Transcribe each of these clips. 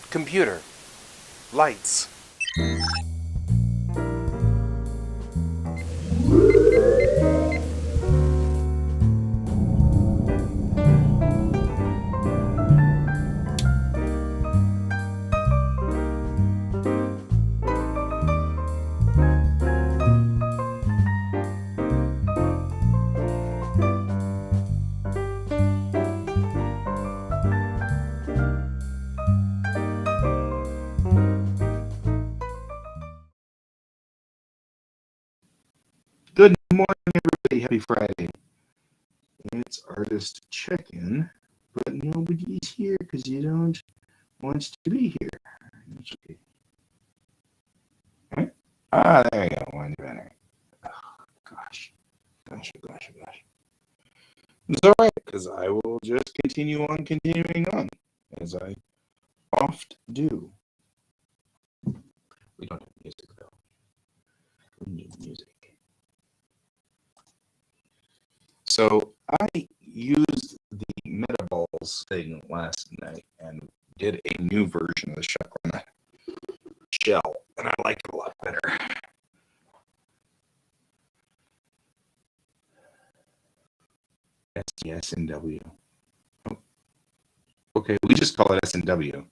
Computer. Lights. Good morning, everybody. Happy Friday. It's artist check-in, but nobody's here because you don't want to be here. That's okay. Right? There you go. One better. Oh, gosh. It's all right because I will just continue on continuing on as I oft do. We don't have music though. We need music. So I used the Metaballs thing last night and did a new version of the Shuckle shell, and I like it a lot better. S&W. Oh, okay, we just call it S&W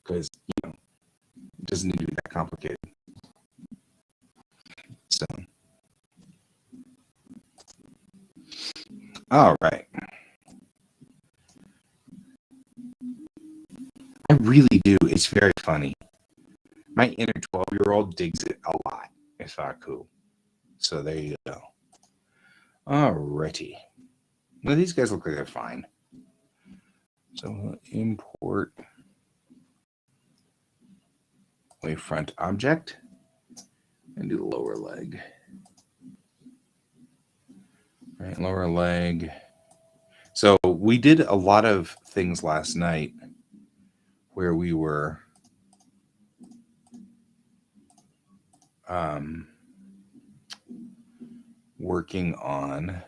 because it doesn't need to be that complicated. So, all right. I really do. It's very funny. My inner 12-year-old digs it a lot. It's not cool. So there you go. Alrighty. Well, these guys look like they're fine. So we'll import wavefront object and do the lower leg. Right, lower leg. So we did a lot of things last night where we were working on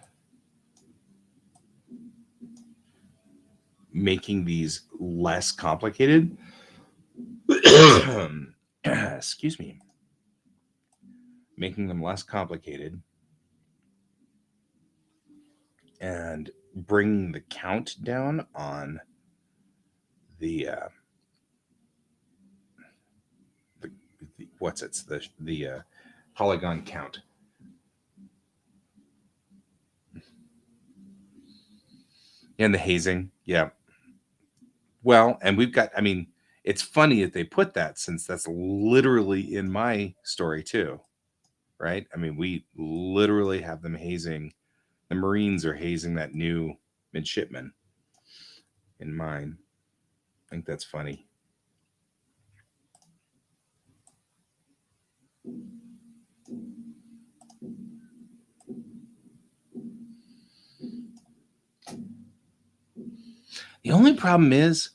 making these less complicated. Excuse me. Making them less complicated and bringing the count down on the what's it's the polygon count. And the hazing, yeah. Well, and we've got, I mean, it's funny that they put that since that's literally in my story too, right? I mean, we literally have them hazing, the Marines are hazing that new midshipman in mine. I think that's funny. The only problem is,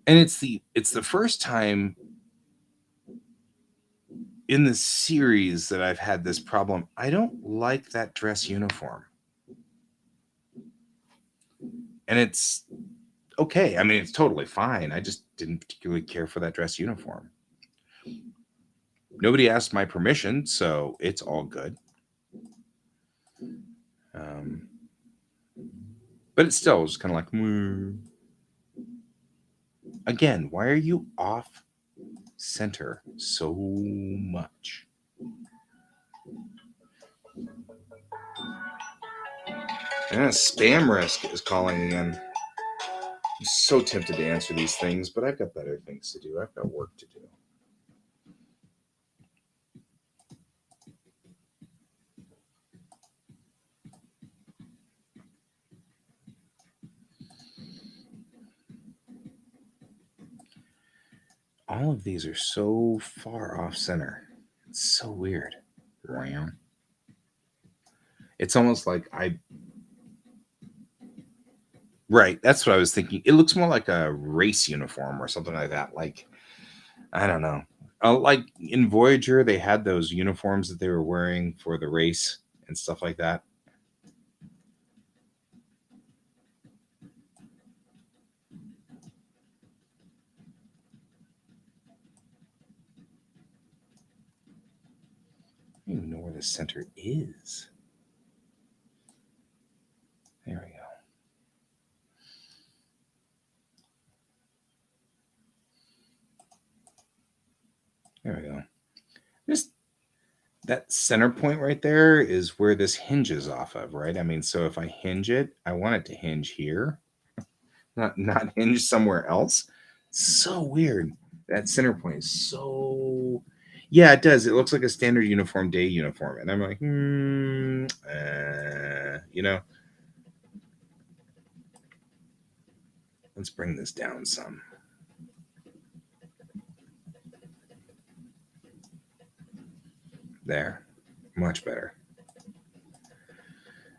and it's the first time in the series that I've had this problem. I don't like that dress uniform. And it's okay. I mean, it's totally fine. I just didn't particularly care for that dress uniform. Nobody asked my permission, so it's all good. But it still was kind of like, again, why are you off center so much? And spam risk is calling again. I'm so tempted to answer these things, but I've got better things to do. I've got work to do. All of these are so far off center. It's so weird. Wow. It's almost like right, that's what I was thinking. It looks more like a race uniform or something like that. Like, I don't know. Like in Voyager, they had those uniforms that they were wearing for the race and stuff like that. where the center is. There we go. There we go. Just that center point right there is where this hinges off of, right? I mean, so if I hinge it, I want it to hinge here, not hinge somewhere else. So weird. That center point is so. Yeah, it does. It looks like a standard uniform day uniform, and I'm like, you know. Let's bring this down some. There, much better.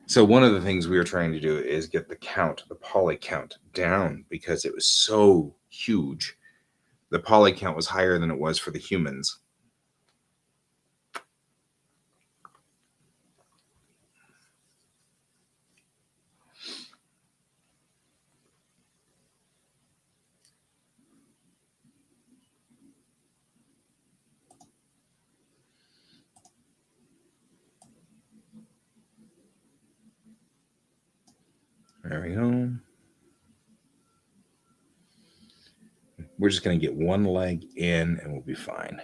So one of the things we were trying to do is get the count, the poly count down because it was so huge. The poly count was higher than it was for the humans. There we go. We're just going to get one leg in and we'll be fine.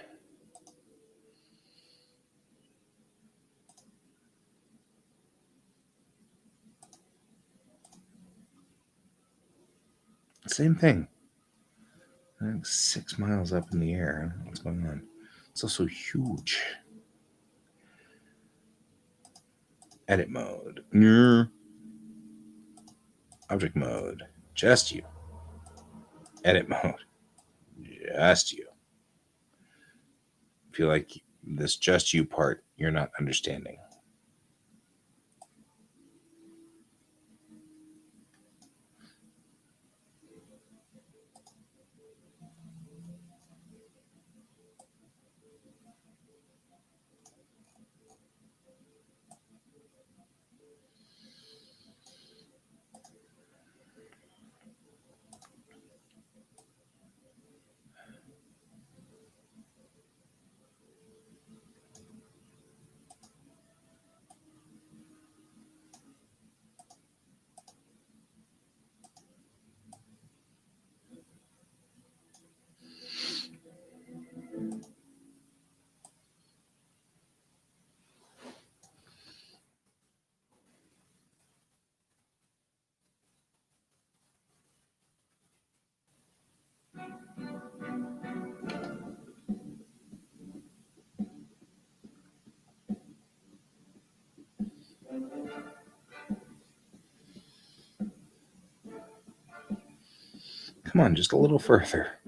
Same thing. Like 6 miles up in the air. What's going on? It's also huge. Edit mode. Object mode. Just you. Edit mode. Just you. I feel like this just you part you're not understanding. Come on, just a little further.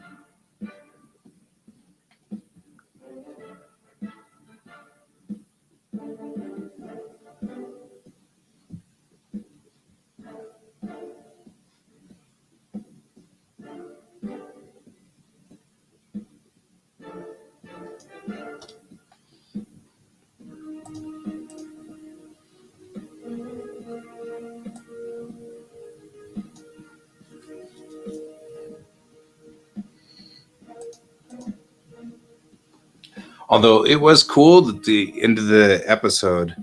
Although it was cool that the end of the episode,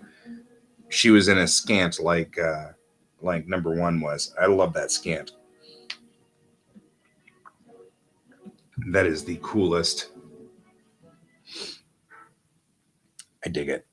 she was in a scant like number one was. I love that scant. That is the coolest. I dig it.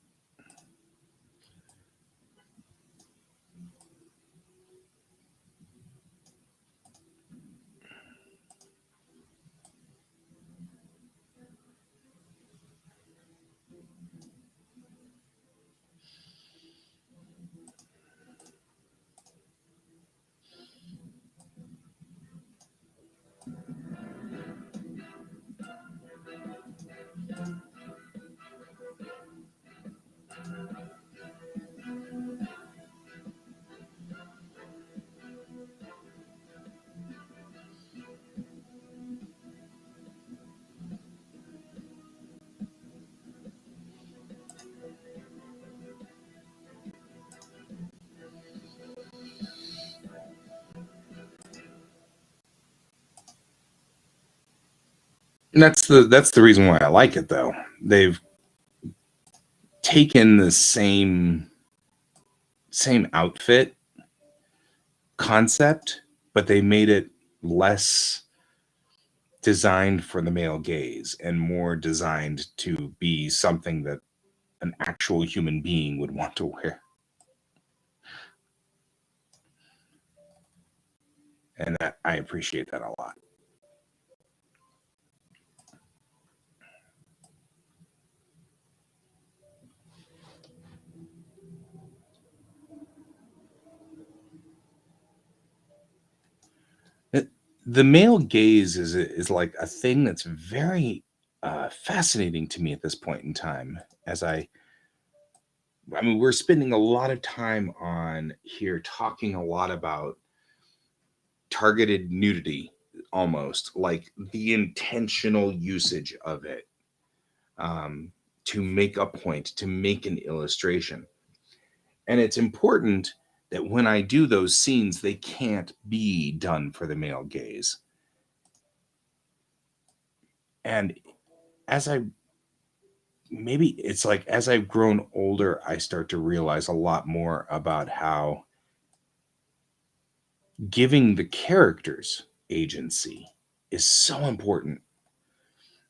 And that's the reason why I like it though. They've taken the same outfit concept, but they made it less designed for the male gaze and more designed to be something that an actual human being would want to wear. And that I appreciate that a lot. The male gaze is like a thing that's very fascinating to me at this point in time. As I mean, we're spending a lot of time on here talking a lot about targeted nudity, almost like the intentional usage of it, um, to make a point, to make an illustration. And it's important that when I do those scenes, they can't be done for the male gaze. And as I maybe it's like as I've grown older, I start to realize a lot more about how giving the characters agency is so important.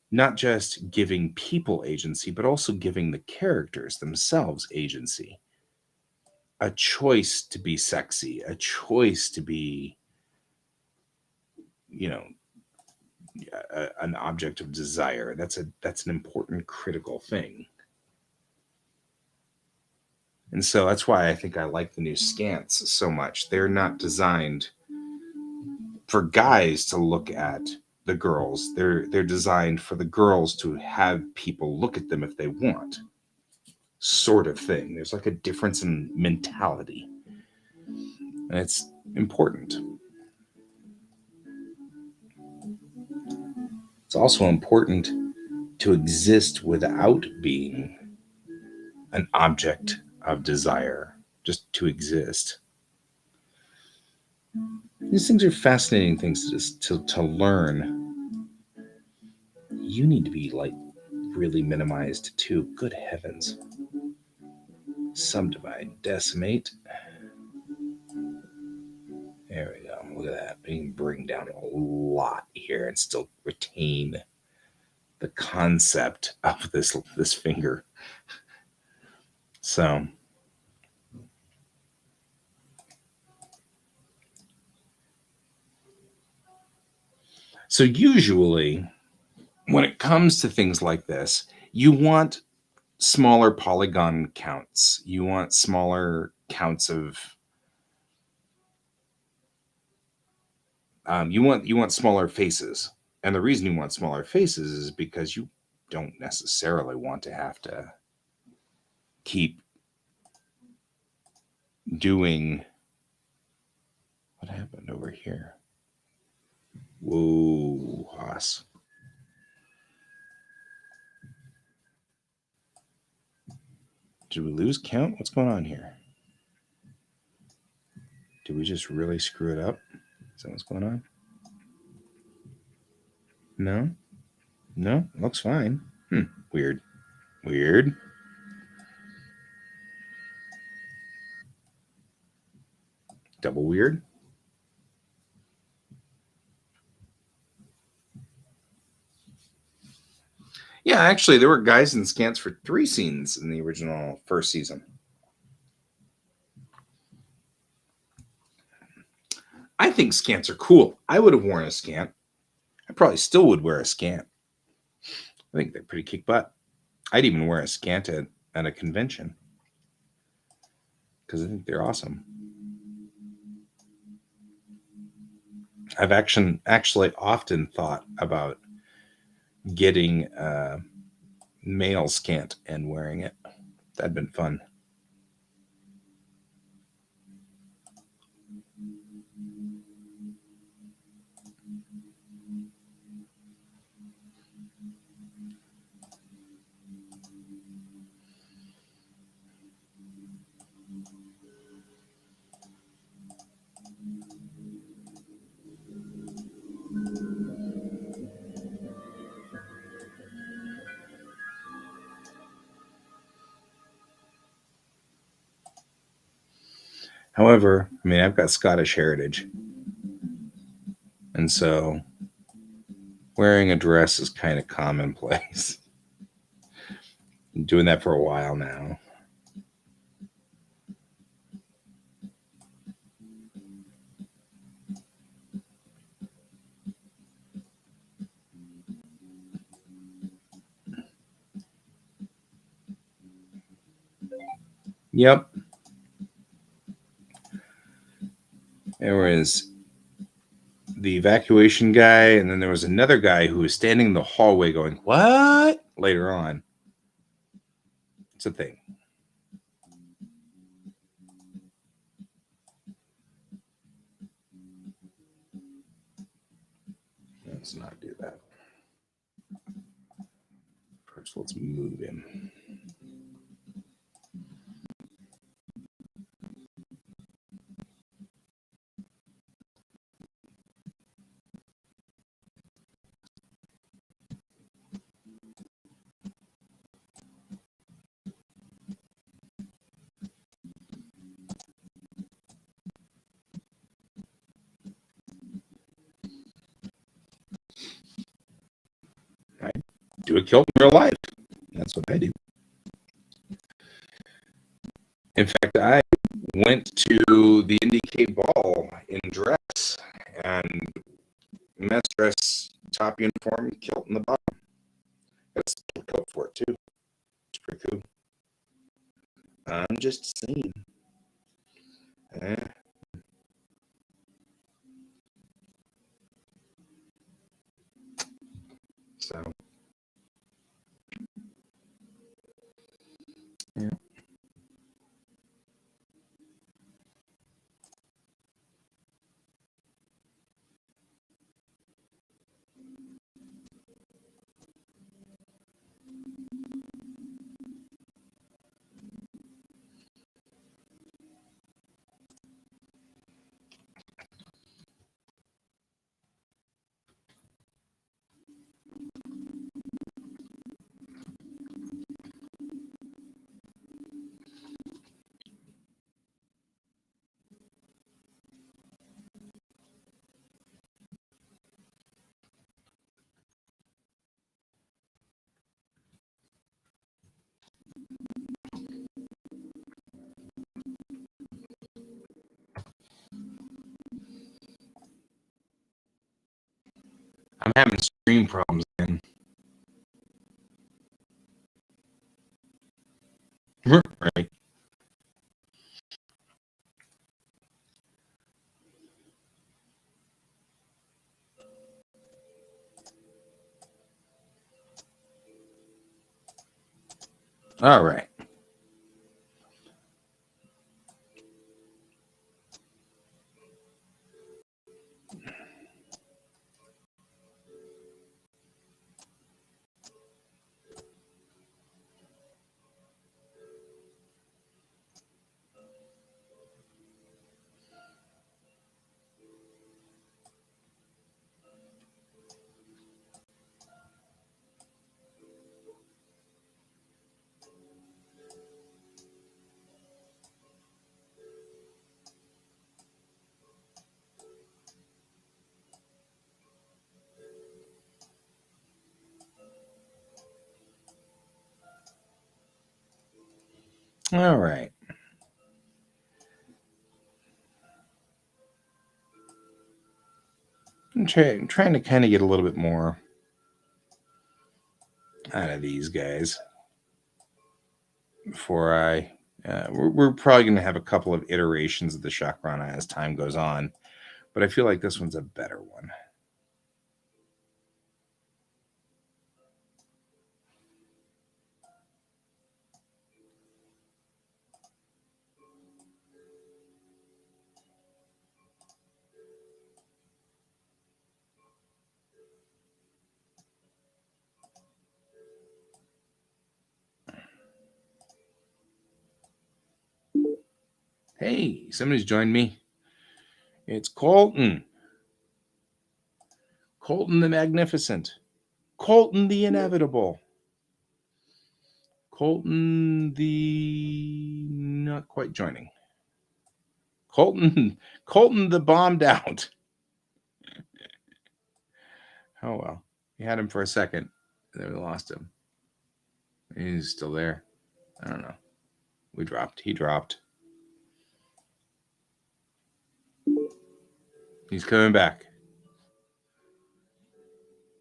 Not just giving people agency, but also giving the characters themselves agency. A choice to be sexy, a choice to be, you know, an object of desire. That's an important critical thing. And so that's why I think I like the new scants so much. They're not designed for guys to look at the girls. They're designed for the girls to have people look at them if they want. Sort of thing. There's like a difference in mentality. And it's important. It's also important to exist without being an object of desire, just to exist. These things are fascinating things to learn. You need to be like really minimized too. Good heavens. Subdivide, decimate. There we go. Look at that. We can bring down a lot here and still retain the concept of this finger. So usually when it comes to things like this, you want smaller polygon counts. You want smaller counts of you want smaller faces. And the reason you want smaller faces is because you don't necessarily want to have to keep doing what happened over here. Whoa, Haas. Did we lose count? What's going on here? Did we just really screw it up? Is that what's going on? No? No? Looks fine. Weird. Weird. Double weird. Yeah, actually, there were guys in scants for 3 scenes in the original first season. I think scants are cool. I would have worn a scant. I probably still would wear a scant. I think they're pretty kick butt. I'd even wear a scant at a convention because I think they're awesome. I've actually often thought about getting a male scant and wearing it. That'd been fun. However, I mean, I've got Scottish heritage, and so wearing a dress is kind of commonplace. I'm doing that for a while now. Yep. There was the evacuation guy, and then there was another guy who was standing in the hallway going, "What?" later on. It's a thing. Let's not do that. First, let's move him. I do a kilt in real life. That's what I do. In fact, I went to the NDK ball in dress and mess dress, top uniform, kilt in the bottom. Got a special coat for it too. It's pretty cool. I'm just saying. So, yeah. I'm having stream problems again. Right. All right. All right. I'm trying to kind of get a little bit more out of these guys before I. We're probably going to have a couple of iterations of the Chakrana as time goes on, but I feel like this one's a better one. Hey, somebody's joined me. It's Colton. Colton the Magnificent. Colton the Inevitable. Colton the not quite joining. Colton the bombed out. Oh well. We had him for a second, and then we lost him. He's still there. I don't know. He dropped. He's coming back.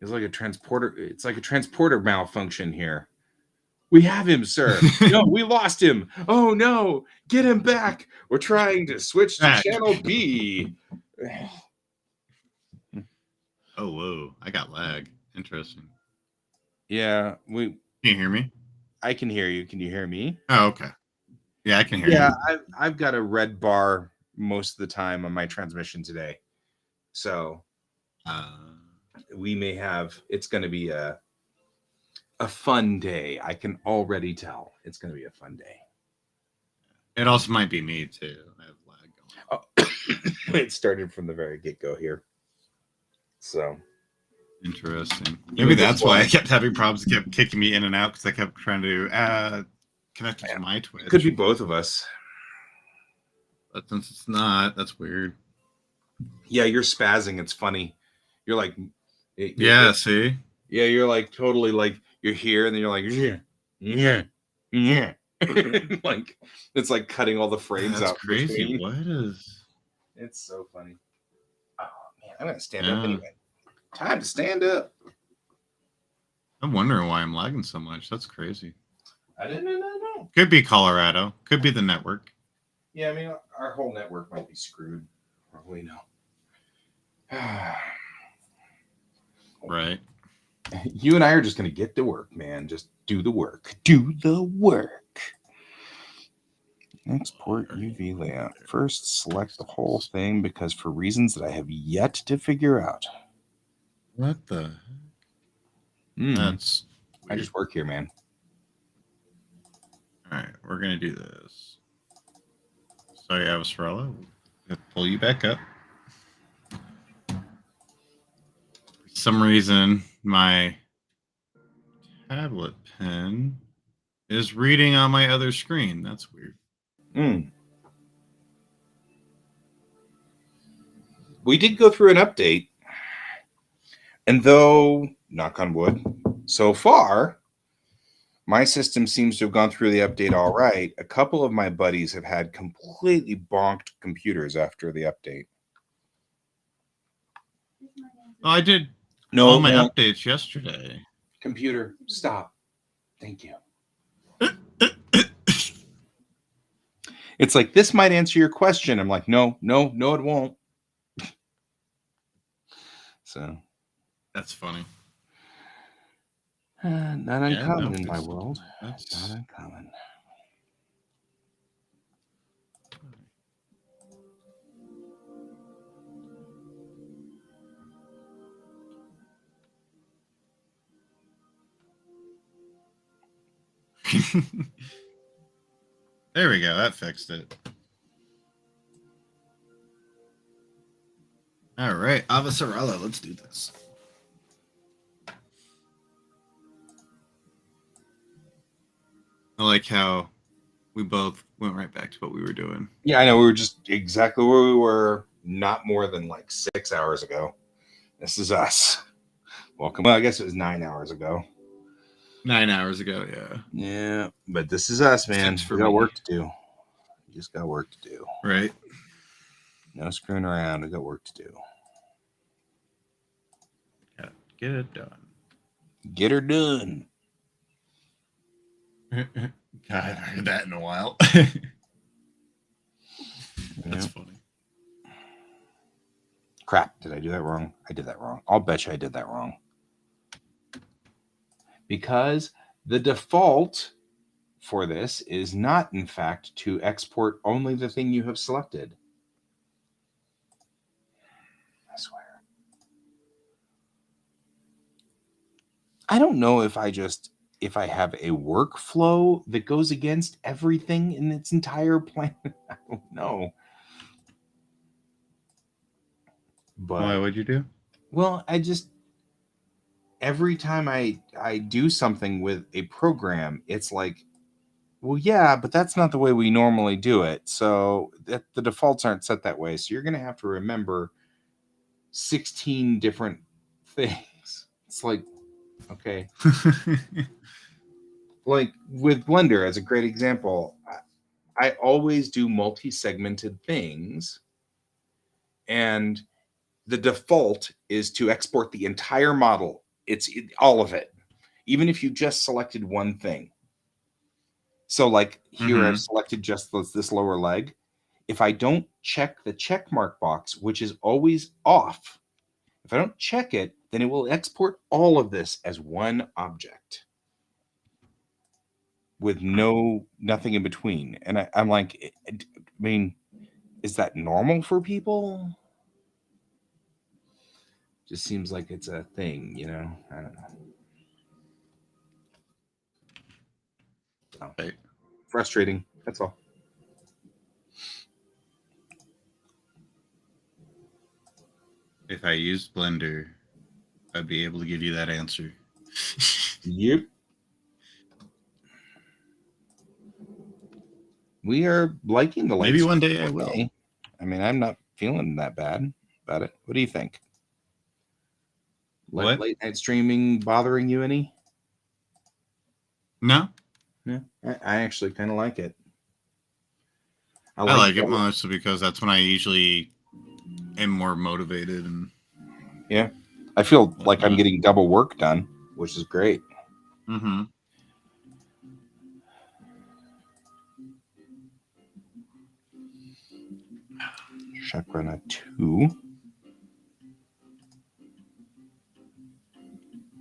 It's like a transporter malfunction here. We have him, sir. No, we lost him. Oh no, get him back. We're trying to switch to channel B. Oh, whoa. I got lag. Interesting. Yeah, Can you hear me? I can hear you. Can you hear me? Oh, okay. Yeah, I can hear you. Yeah, I've got a red bar most of the time on my transmission today. So we may have, it's going to be a fun day. I can already tell it's going to be a fun day. It also might be me too. I have lag going on. It started from the very get-go here. So interesting. Maybe that's why I kept having problems. It kept kicking me in and out because I kept trying to connect to my Twitch. Could be both of us. But since it's not, that's weird. Yeah, you're spazzing. It's funny. You're like, see? Yeah, you're like totally like you're here, and then you're like, yeah. Like it's like cutting all the frames out. Crazy. Between. What is? It's so funny. Oh man, I'm gonna stand up anyway. Time to stand up. I'm wondering why I'm lagging so much. That's crazy. I didn't know. Could be Colorado. Could be the network. Yeah, I mean, our whole network might be screwed. Probably no. Right. You and I are just going to get to work, man. Just do the work. Do the work. Export UV layout. First, select the whole thing because for reasons that I have yet to figure out. What the? That's weird. I just work here, man. All right, we're going to do this. Sorry, Avasarala. Pull you back up. For some reason, my tablet pen is reading on my other screen. That's weird. We did go through an update. And though, knock on wood, so far, my system seems to have gone through the update all right. A couple of my buddies have had completely bonked computers after the update. Oh, I did all my updates yesterday. Computer, stop. Thank you. It's like, this might answer your question. I'm like, no, it won't. So. That's funny. Not uncommon in my world. That's not uncommon. There we go. That fixed it. All right, Avasarala, let's do this. I like how we both went right back to what we were doing. Yeah, I know. We were just exactly where we were not more than like 6 hours ago. This is us. Welcome. Well, I guess it was 9 hours ago. 9 hours ago, yeah. Yeah, but this is us, man. We got work to do. We just got work to do. Right. No screwing around. We got work to do. Yeah, get it done. Get her done. God, I haven't heard that in a while. That's funny. Crap, did I do that wrong? I did that wrong. I'll bet you I did that wrong. Because the default for this is not, in fact, to export only the thing you have selected. I swear. I don't know if I have a workflow that goes against everything in its entire plan. I don't know. But why would you do? Well, every time I do something with a program, it's like Well, yeah, but that's not the way we normally do it. So the defaults aren't set that way. So you're going to have to remember 16 different things. It's like, okay. Like with Blender, as a great example, I always do multi-segmented things. And the default is to export the entire model. All of it, even if you just selected one thing. So like here, I've selected just this lower leg. If I don't check the check mark box, which is always off, if I don't check it, then it will export all of this as one object with nothing in between. And I'm like, I mean, is that normal for people? Just seems like it's a thing, you know? I don't know. Right. Frustrating. That's all. If I used Blender, I'd be able to give you that answer. Yep. We are liking the Maybe one day I will. I mean, I'm not feeling that bad about it. What do you think? What? Late night streaming bothering you any? No. Yeah, I actually kind of like it. I like it mostly because that's when I usually am more motivated and yeah, I feel like I'm getting double work done, which is great. Mm-hmm. Chakrana 2.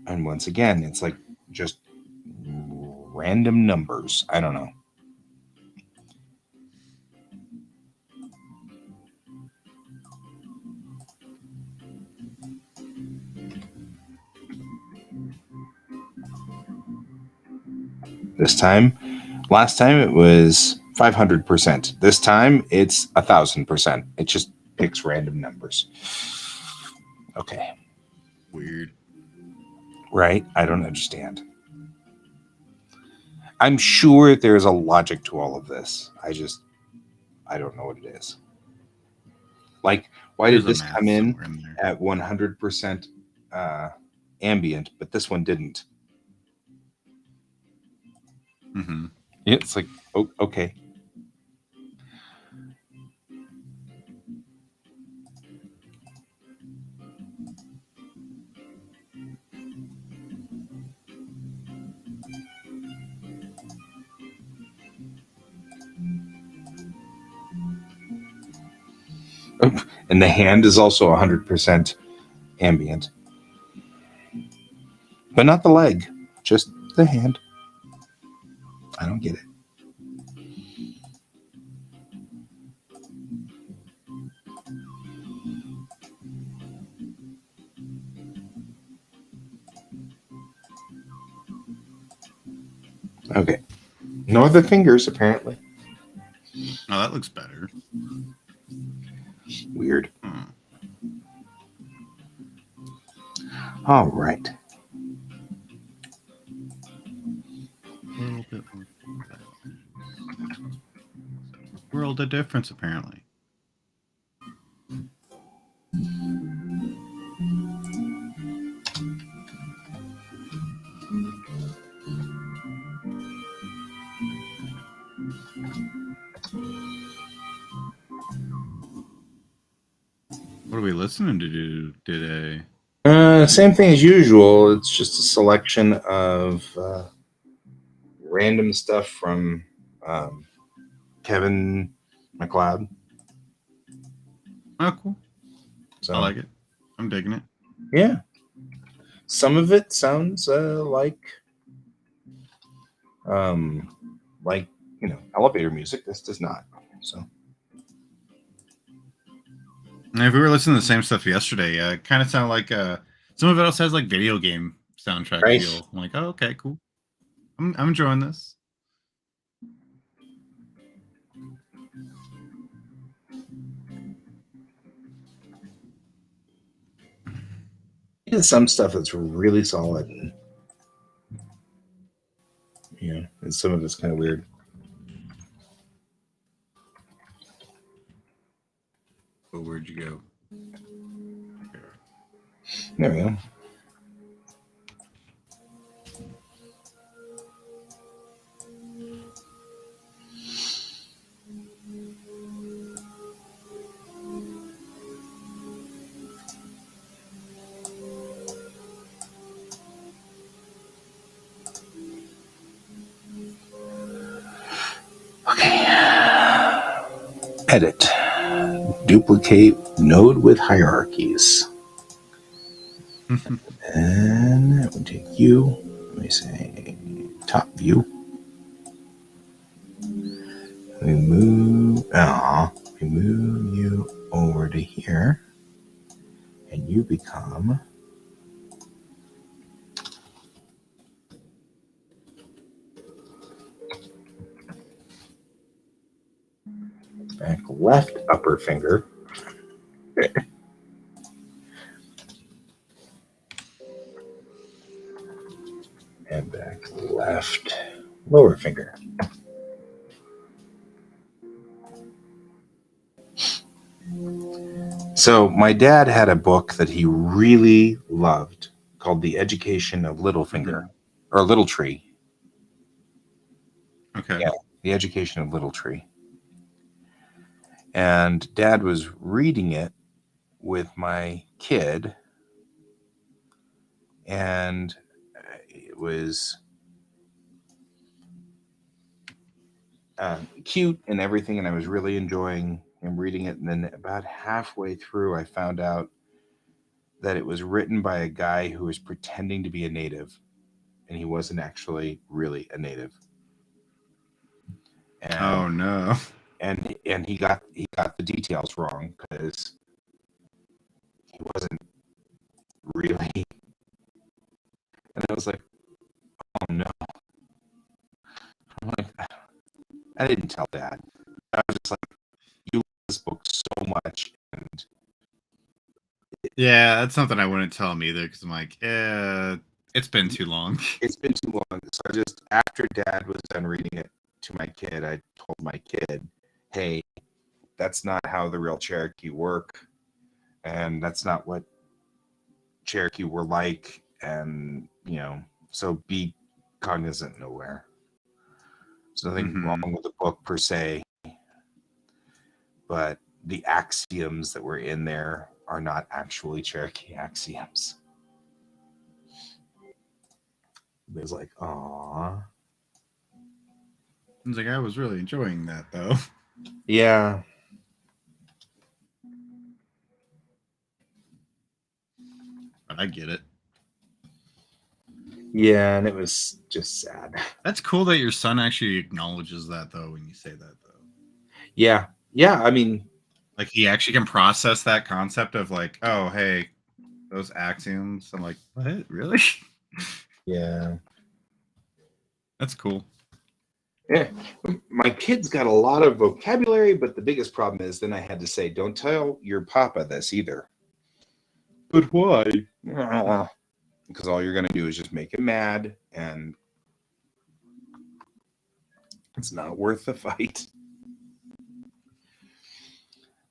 And once again, it's like just random numbers. I don't know. Last time it was 500%. This time it's 1,000%. It just picks random numbers. Okay. Weird. Right? I don't understand. I'm sure there's a logic to all of this. I don't know what it is. Like, why did this come in at 100% ambient, but this one didn't? Mm-hmm. It's like, oh, okay. Oh, and the hand is also 100% ambient. But not the leg, just the hand. I don't get it. Okay. No other fingers, apparently. Oh, that looks better. Weird. All right. A little bit more. World of difference, apparently. What are we listening to do today? Same thing as usual. It's just a selection of random stuff from Kevin MacLeod. Oh, cool. So, I like it. I'm digging it. Yeah. Some of it sounds like elevator music. This does not. So. And if we were listening to the same stuff yesterday, it kind of sounded like some of it also has like video game soundtrack feel. I'm like, oh, okay, cool. I'm enjoying this. Some stuff that's really solid. And some of it's kind of weird. you go? There we go. Okay. Edit. Duplicate node with hierarchies. And we'll take you. Let me say top view. We move you over to here, and you become back left upper finger. And back left lower finger. So my dad had a book that he really loved called The Education of Littlefinger, or Little Tree. Okay. Yeah, The Education of Little Tree. And Dad was reading it with my kid, and it was cute and everything, and I was really enjoying him reading it. And then about halfway through, I found out that it was written by a guy who was pretending to be a native, and he wasn't actually really a native. And, oh no! And he got the details wrong because he wasn't really. And I was like, oh no! I'm like, I didn't tell Dad. I was just like, you love this book so much, and yeah, that's something I wouldn't tell him either because I'm like, it's been too long. It's been too long. So I just, after Dad was done reading it to my kid, I told my kid, hey, that's not how the real Cherokee work, and that's not what Cherokee were like, and so be cognizant and aware. There's nothing wrong with the book per se, but the axioms that were in there are not actually Cherokee axioms. It was like, aw. I was like, I was really enjoying that though. Yeah. But I get it. Yeah, and it was just sad. That's cool that your son actually acknowledges that though when you say that though. Yeah. Yeah, I mean, like he actually can process that concept of like, oh, hey, those axioms. I'm like, what? Really? Yeah. That's cool. Yeah. My kid's got a lot of vocabulary, but the biggest problem is then I had to say, don't tell your papa this either. But why? Because all you're going to do is just make him mad, and it's not worth the fight.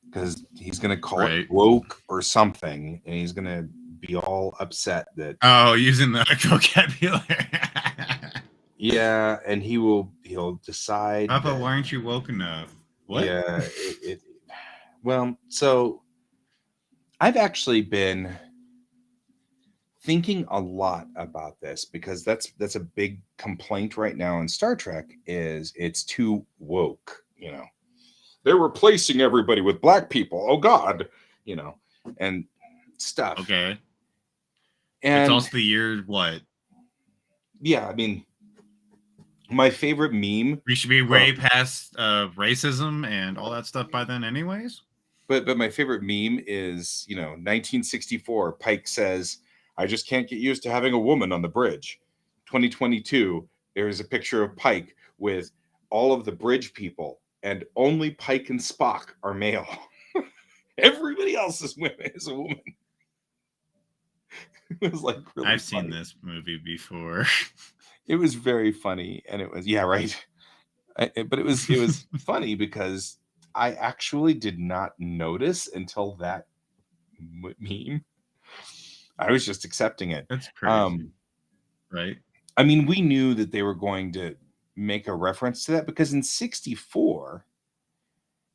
Because he's going to call it woke or something, and he's going to be all upset that... Oh, using the vocabulary. Yeah, and he'll decide... Papa, why aren't you woke enough? What? Yeah, well, so I've actually been thinking a lot about this because that's a big complaint right now in Star Trek is it's too woke, They're replacing everybody with black people. Oh God, and stuff. Okay. And it's also the year what? Yeah, I mean, my favorite meme. We should be way past racism and all that stuff by then, anyways. But my favorite meme is 1964. Pike says, "I just can't get used to having a woman on the bridge." 2022. There's a picture of Pike with all of the bridge people, and only Pike and Spock are male. Everybody else is a woman. It was like really I've funny. seen this movie before. It was very funny, and it was right. But it was funny because I actually did not notice until that meme. I was just accepting it. That's crazy. Right? I mean, we knew that they were going to make a reference to that because in 64,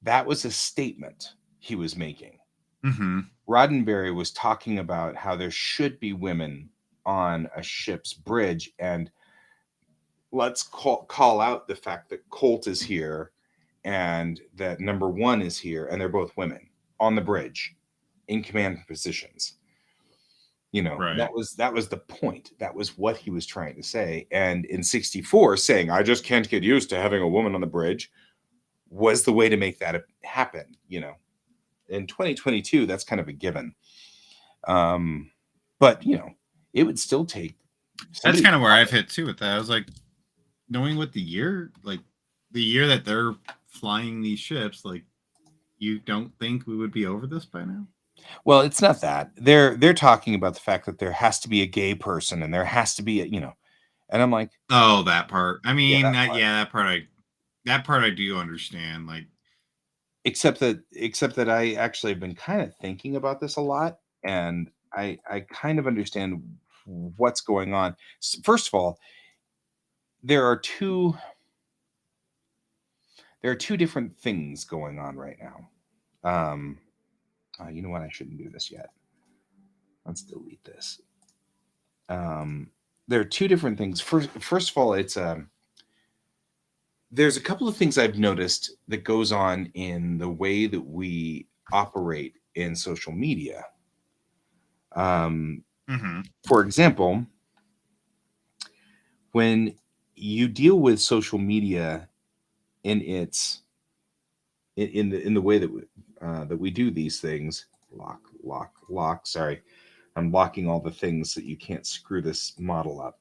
that was a statement he was making. Mm-hmm. Roddenberry was talking about how there should be women on a ship's bridge, and let's call out the fact that Colt is here and that number one is here, and they're both women on the bridge in command positions. Right. That was the point. That was what he was trying to say. And in 64, saying I just can't get used to having a woman on the bridge was the way to make that happen. In 2022, that's kind of a given. But it would still take That's kind of where I've hit too with that. I was like, knowing what the year that they're flying these ships, like, you don't think we would be over this by now? Well, it's not that. They're talking about the fact that there has to be a gay person and there has to be and I'm like, oh, that part. I mean, that part. that part I do understand. Like, except that I actually have been kind of thinking about this a lot, and I kind of understand what's going on. First of all, there are two different things going on right now. You know what? I shouldn't do this yet. Let's delete this. There are two different things. First of all, it's there's a couple of things I've noticed that goes on in the way that we operate in social media. For example, when you deal with social media in its in the way that we do these things, lock. Sorry, I'm locking all the things that you can't screw this model up.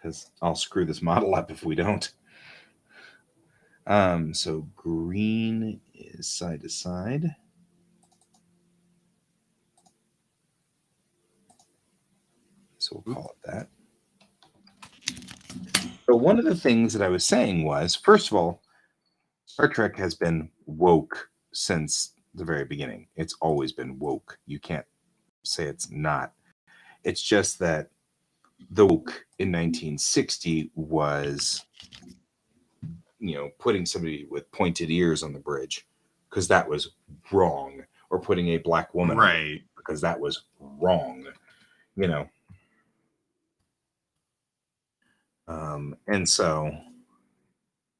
Because I'll screw this model up if we don't. So green is side to side. So we'll call it that. So one of the things that I was saying was, first of all, Star Trek has been woke since the very beginning. It's always been woke. You can't say it's not. It's just that the woke in 1960 was, putting somebody with pointed ears on the bridge because that was wrong, or putting a black woman on the bridge because that was wrong, and so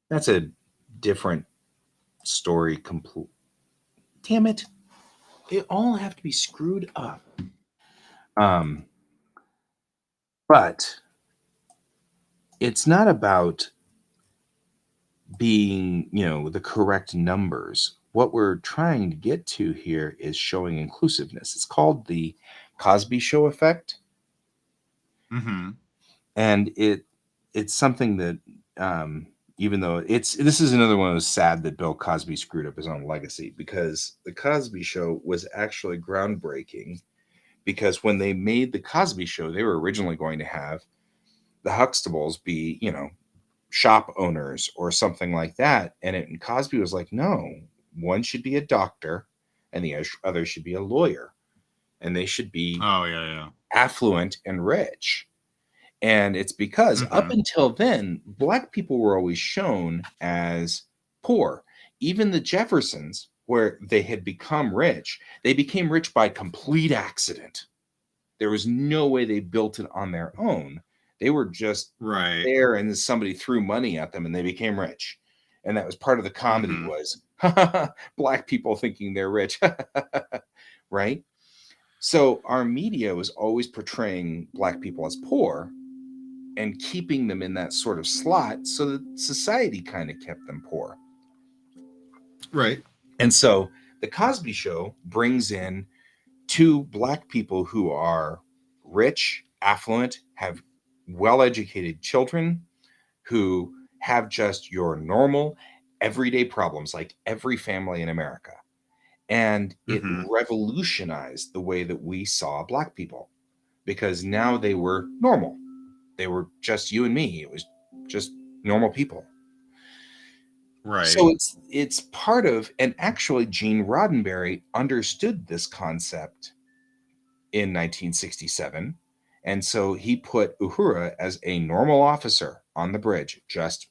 that's a different story. Damn it! They all have to be screwed up. But it's not about being, the correct numbers. What we're trying to get to here is showing inclusiveness. It's called the Cosby Show effect. And it's something that, even though this is another one of those sad that Bill Cosby screwed up his own legacy, because the Cosby Show was actually groundbreaking, because when they made the Cosby Show, they were originally going to have the Huxtables be, shop owners or something like that. And Cosby was like, no, one should be a doctor and the other should be a lawyer. And they should be affluent and rich. And it's because up until then, Black people were always shown as poor. Even the Jeffersons, where they had become rich, they became rich by complete accident. There was no way they built it on their own. They were just there, and somebody threw money at them and they became rich. And that was part of the comedy was Black people thinking they're rich. Right? So our media was always portraying Black people as poor and keeping them in that sort of slot so that society kind of kept them poor. Right. And so the Cosby Show brings in two Black people who are rich, affluent, have well-educated children, who have just your normal everyday problems like every family in America. And it revolutionized the way that we saw Black people, because now they were normal. They were just you and me. It was just normal people. Right. So it's part of, and actually Gene Roddenberry understood this concept in 1967. And so he put Uhura as a normal officer on the bridge. Just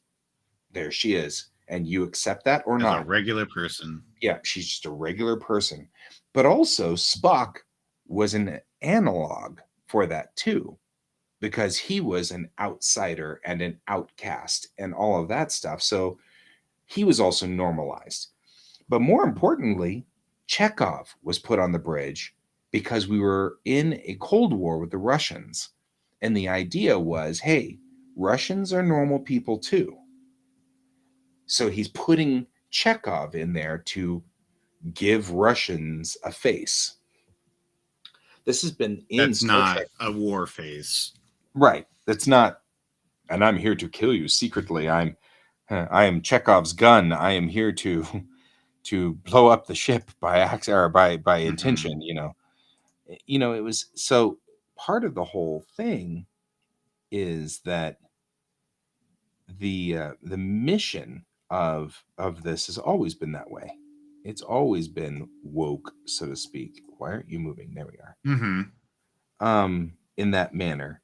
there she is. And you accept that or As a not. regular person. Yeah, she's just a regular person. But also, Spock was an analog for that too, because he was an outsider and an outcast and all of that stuff. So he was also normalized. But more importantly, Chekhov was put on the bridge because we were in a Cold War with the Russians. And the idea was, hey, Russians are normal people too. So he's putting Chekhov in there to give Russians a face. This has been in That's Star not Trek. a war face. Right. That's not, and I'm here to kill you secretly. I am Chekhov's gun. I am here to blow up the ship by accident or by intention, it was so part of the whole thing is that the mission of this has always been that way. It's always been woke, so to speak. Why aren't you moving? There we are. Mm-hmm. In that manner.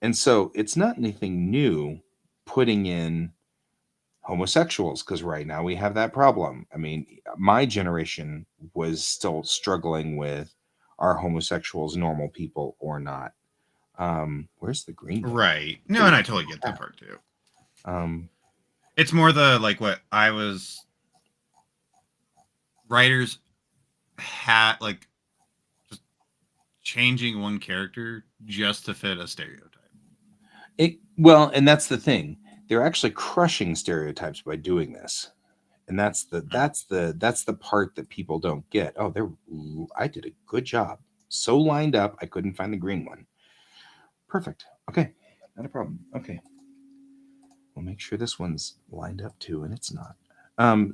And so it's not anything new putting in homosexuals, because right now we have that problem. I mean, my generation was still struggling with, are homosexuals normal people or not? Where's the green one? Right. No, and I totally get that part too. Um, It's more the like what I was writers had like just changing one character just to fit a stereotype. well, and that's the thing. They're actually crushing stereotypes by doing this. And that's the part that people don't get. Oh, I did a good job. So lined up, I couldn't find the green one. Perfect. Okay. Not a problem. Okay. We'll make sure this one's lined up too, and it's not.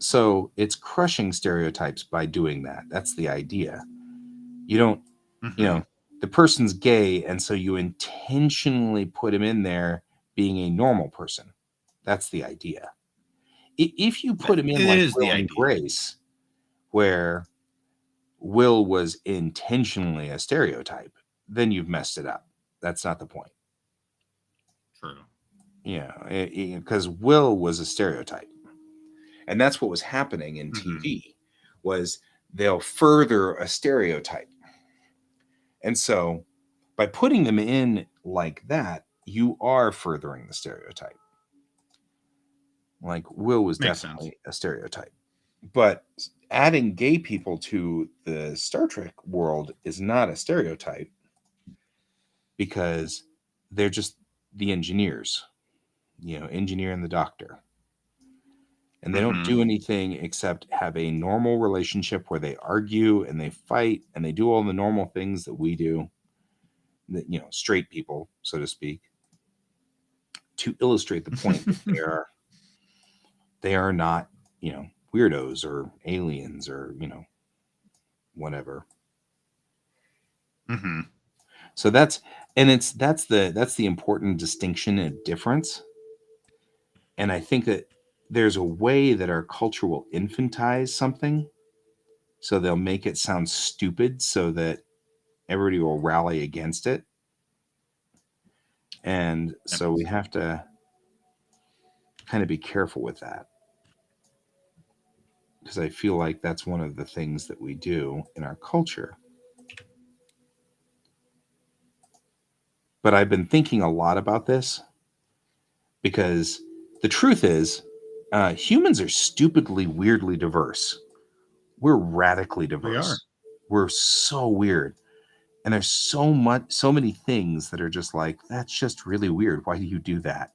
So it's crushing stereotypes by doing that. That's the idea. You don't, Mm-hmm. the person's gay, and so you intentionally put him in there being a normal person. That's the idea. If you put him in It like is the Will and idea. Grace, where Will was intentionally a stereotype, then you've messed it up. That's not the point. True. Yeah, because Will was a stereotype. And that's what was happening in Mm-hmm. TV was they'll further a stereotype. And so by putting them in like that, you are furthering the stereotype. Like Will was Makes definitely sense. a stereotype. But adding gay people to the Star Trek world is not a stereotype because they're just the engineers, engineer and the doctor. And they don't Mm-hmm. do anything except have a normal relationship where they argue and they fight and they do all the normal things that we do, that straight people, so to speak, to illustrate the point that they are not, weirdos or aliens or whatever. Mm-hmm. So that's the important distinction and difference. And I think that there's a way that our culture will infantize something, so they'll make it sound stupid so that everybody will rally against it. And That so makes we sense. have to kind of be careful with that, because I feel like that's one of the things that we do in our culture. But I've been thinking a lot about this because the truth is, humans are stupidly, weirdly diverse. We're radically We are. diverse. We're so weird. And there's so many things that are just like, that's just really weird. Why do you do that?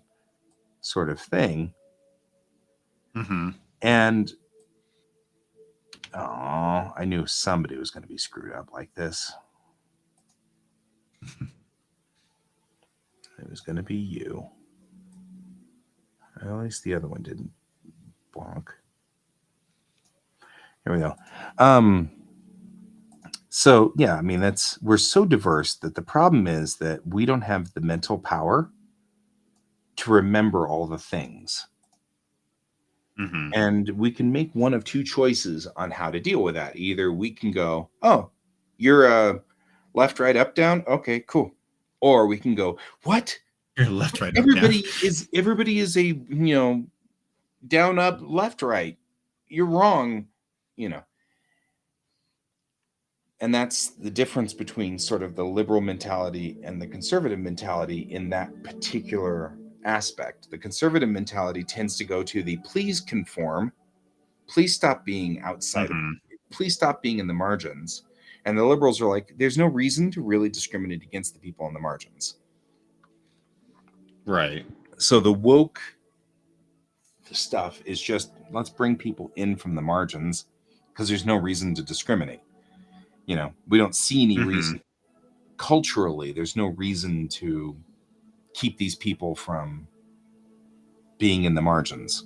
Sort of thing. Mm-hmm. And oh, I knew somebody was going to be screwed up like this. It was going to be you. At least the other one didn't bonk. Here we go. So yeah, I mean we're so diverse that the problem is that we don't have the mental power to remember all the things. Mm-hmm. And we can make one of two choices on how to deal with that. Either we can go, oh, you're a left, right, up, down. Okay, cool. Or we can go, what? You're left, right, up, down. Everybody is a, down, up, left, right. You're wrong, And that's the difference between sort of the liberal mentality and the conservative mentality in that particular aspect. The conservative mentality tends to go to the please conform, please stop being outside of, Mm-hmm. please stop being in the margins. And the liberals are like, there's no reason to really discriminate against the people on the margins. Right. So the woke stuff is just, let's bring people in from the margins because there's no reason to discriminate. We don't see any reason. Culturally, there's no reason to keep these people from being in the margins.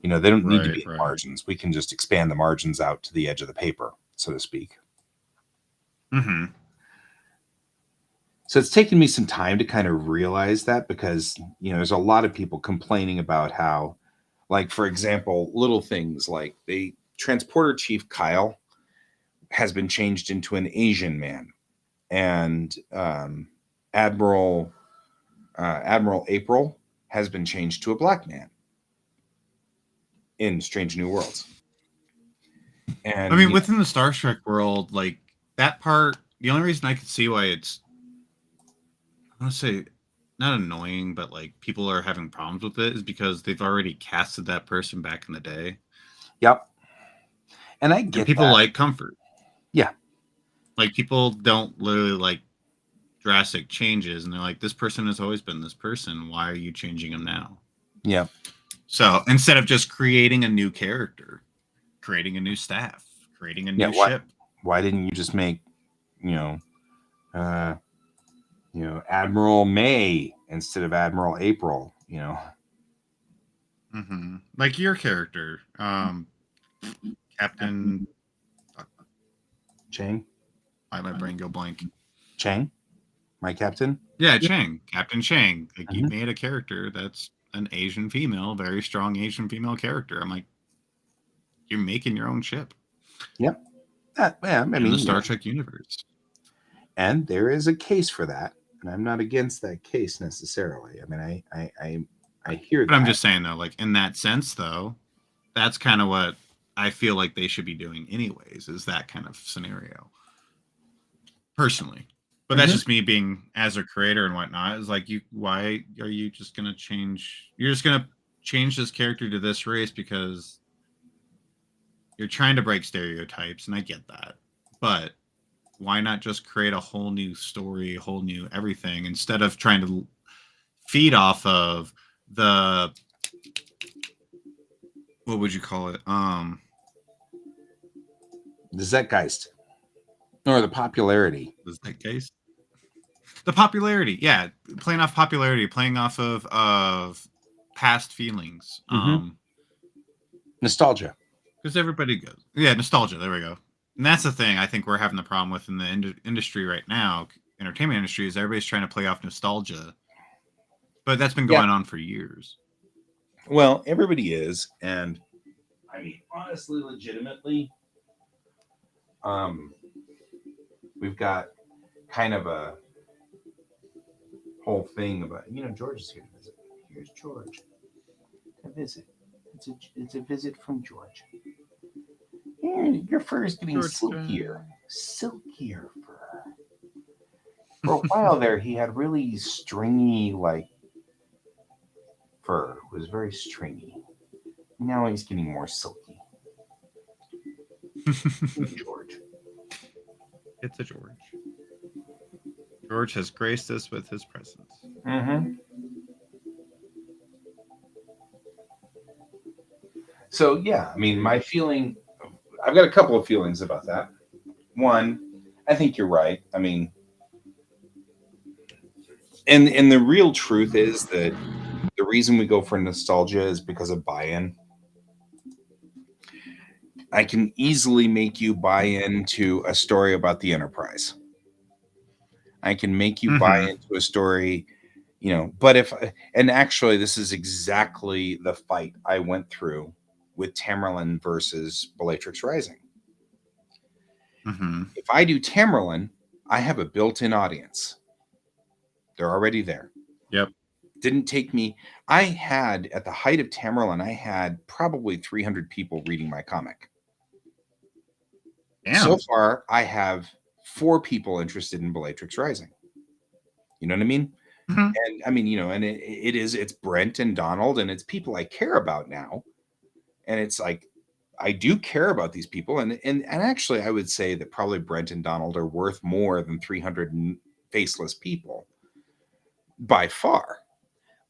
They don't need to be in the margins. We can just expand the margins out to the edge of the paper, so to speak. Mm-hmm. So it's taken me some time to kind of realize that because, there's a lot of people complaining about how, like, for example, little things like the transporter chief Kyle has been changed into an Asian man, and Admiral April has been changed to a black man in Strange New Worlds. And I mean, within the Star Trek world, like that part, the only reason I could see why it's, I want to say, not annoying, but like people are having problems with it is because they've already casted that person back in the day. Yep. And I get and people that. like comfort. Yeah. Like people don't literally like drastic changes, and they're like, this person has always been this person. Why are you changing him now? Yeah. So instead of just creating a new character, creating a new staff, creating a new ship. Why didn't you just make, Admiral May instead of Admiral April, Mm-hmm. Like your character, Captain Chang. Why my brain go blank? Chang, my captain. Yeah, Chang, Captain Chang. Like you made a character that's an Asian female, very strong Asian female character. I'm like, you're making your own ship. Yep. In the Star Trek universe. And there is a case for that, and I'm not against that case necessarily. I mean, I hear that. But I'm just saying though, like in that sense, though, that's kind of what I feel like they should be doing, anyways. Is that kind of scenario, personally. But that's just me being as a creator and whatnot. Is like, why are you just gonna change? You're just gonna change this character to this race because you're trying to break stereotypes, and I get that. But why not just create a whole new story, a whole new everything, instead of trying to feed off of the, what would you call it? The zeitgeist or the popularity. The zeitgeist? The popularity, yeah, playing off popularity, playing off of past feelings, nostalgia. Because everybody goes, yeah, nostalgia. There we go. And that's the thing I think we're having the problem with in the industry right now, entertainment industry, is everybody's trying to play off nostalgia, but that's been going on for years. Well, everybody is, and I mean, honestly, legitimately, we've got kind of a whole thing about, George is here to visit. Here's George to visit. It's a visit from George. Your fur is getting silkier fur. For a while there, he had really stringy, like, fur. It was very stringy. Now he's getting more silky. George. It's a George. George has graced us with his presence. Mm-hmm. So, yeah, I mean, my feeling, I've got a couple of feelings about that. One, I think you're right. I mean, and the real truth is that the reason we go for nostalgia is because of buy-in. I can easily make you buy into a story about the Enterprise. I can make you buy into a story, But and actually, this is exactly the fight I went through with Tamerlane versus Bellatrix Rising. Mm-hmm. If I do Tamerlane, I have a built-in audience. They're already there. Yep. Didn't take me. I had, at the height of Tamerlane, I had probably 300 people reading my comic. Damn. So far, I have 4 people interested in Bellatrix Rising. You know what I mean? Mm-hmm. And I mean, and it's Brent and Donald, and it's people I care about now. And it's like, I do care about these people. And actually, I would say that probably Brent and Donald are worth more than 300 faceless people by far.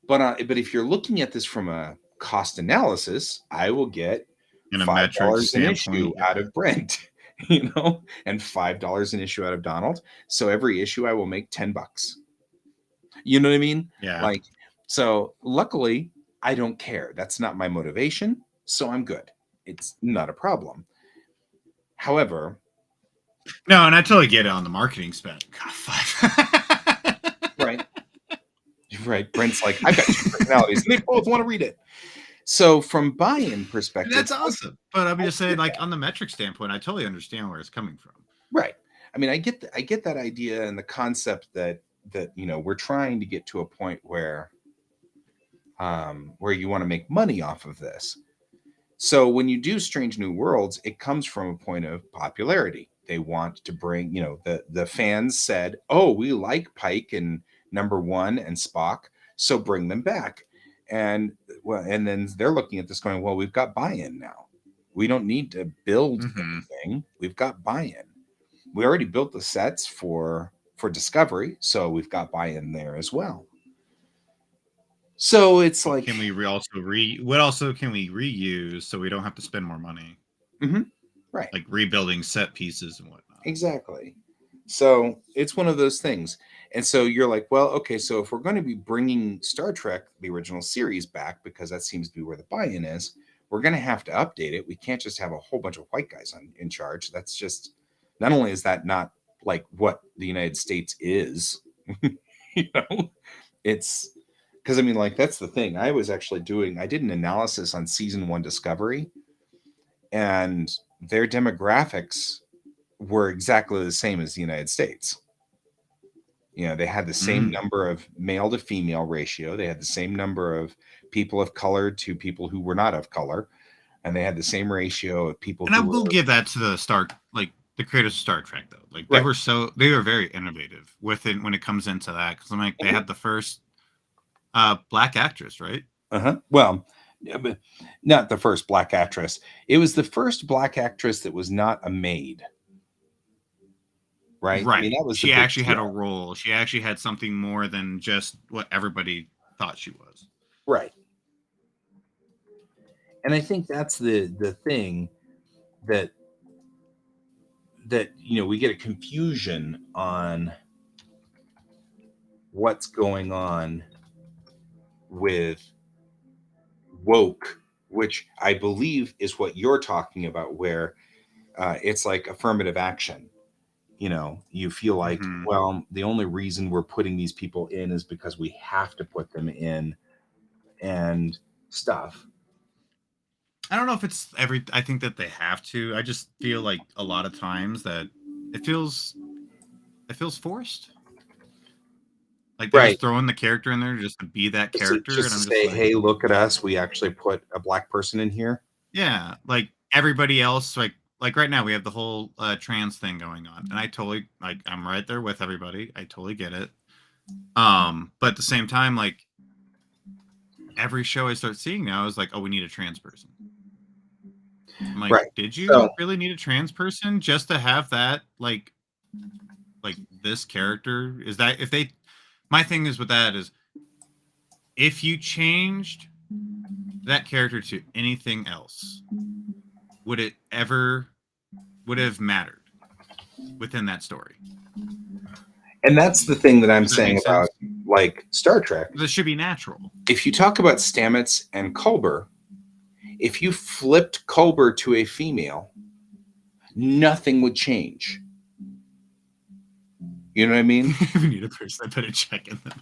But if you're looking at this from a cost analysis, I will get In a metric $5 an issue standpoint, out of Brent, and $5 an issue out of Donald. So every issue I will make $10. You know what I mean? yeah. Like, so luckily I don't care. That's not my motivation. So I'm good. It's not a problem. However, No, and I totally get it on the marketing spend. God, 5. right. Brent's like, I've got 2 personalities and they both want to read it. So from buy-in perspective, That's awesome. But I'm just saying, like, on the metric standpoint, I totally understand where it's coming from. Right. I mean, I get that idea and the concept that we're trying to get to a point where you want to make money off of this. So when you do Strange New Worlds, it comes from a point of popularity. They want to bring, the fans said, "Oh, we like Pike and Number One and Spock, so bring them back." And then they're looking at this going, "Well, we've got buy-in now. We don't need to build anything. We've got buy-in. We already built the sets for Discovery, so we've got buy-in there as well." So it's like, can we what also can we reuse so we don't have to spend more money? Right. Like rebuilding set pieces and whatnot. Exactly. So it's one of those things. And so you're like, well, okay, so if we're going to be bringing Star Trek, the original series, back, because that seems to be where the buy-in is, we're going to have to update it. We can't just have a whole bunch of white guys in charge. That's just, not only is that not like what the United States is, it's because, I mean, like, that's the thing. I did an analysis on season 1 Discovery, and their demographics were exactly the same as the United States. They had the same number of male to female ratio. They had the same number of people of color to people who were not of color. And they had the same ratio of people. And I will give that to the creators of Star Trek, though. Like, they were very innovative with it when it comes into that. Because I'm like, they had the first black actress, right? Well, but not the first black actress. It was the first black actress that was not a maid. Right. Right. I mean, that was she actually had a role. She actually had something more than just what everybody thought she was. Right. And I think that's the thing that we get a confusion on what's going on with woke, which I believe is what you're talking about, where it's like affirmative action. You feel like, well, the only reason we're putting these people in is because we have to put them in and stuff. I don't know if it's I think that they have to. I just feel like a lot of times that it feels forced. Like they're just throwing the character in there just to be that character. Just and I'm to say, just like, hey, look at us. We actually put a black person in here. Yeah. Like everybody else, like right now we have the whole trans thing going on. And I totally, like, I'm right there with everybody. I totally get it. But at the same time, like, every show I start seeing now is like, oh, we need a trans person. I'm like, did you really need a trans person just to have that, like this character? Is that my thing is with that is, if you changed that character to anything else, would it have mattered within that story? And that's the thing that I'm saying about like Star Trek. This should be natural. If you talk about Stamets and Culber, if you flipped Culber to a female, nothing would change. You know what I mean? We need a person that put a check in them.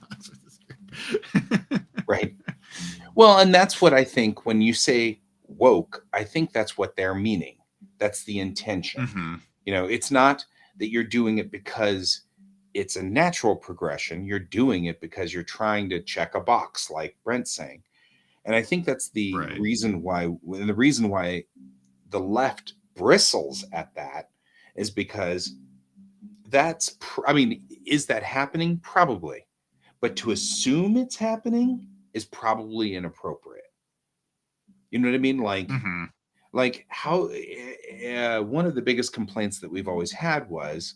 Right. Well, and that's what I think when you say woke, I think that's what they're meaning. That's the intention. Mm-hmm. It's not that you're doing it because it's a natural progression. You're doing it because you're trying to check a box, like Brent's saying. And I think that's the Right. reason why, and the reason why the left bristles at that is because is that happening? Probably. But to assume it's happening is probably inappropriate. You know what I mean? Mm-hmm. Like how one of the biggest complaints that we've always had was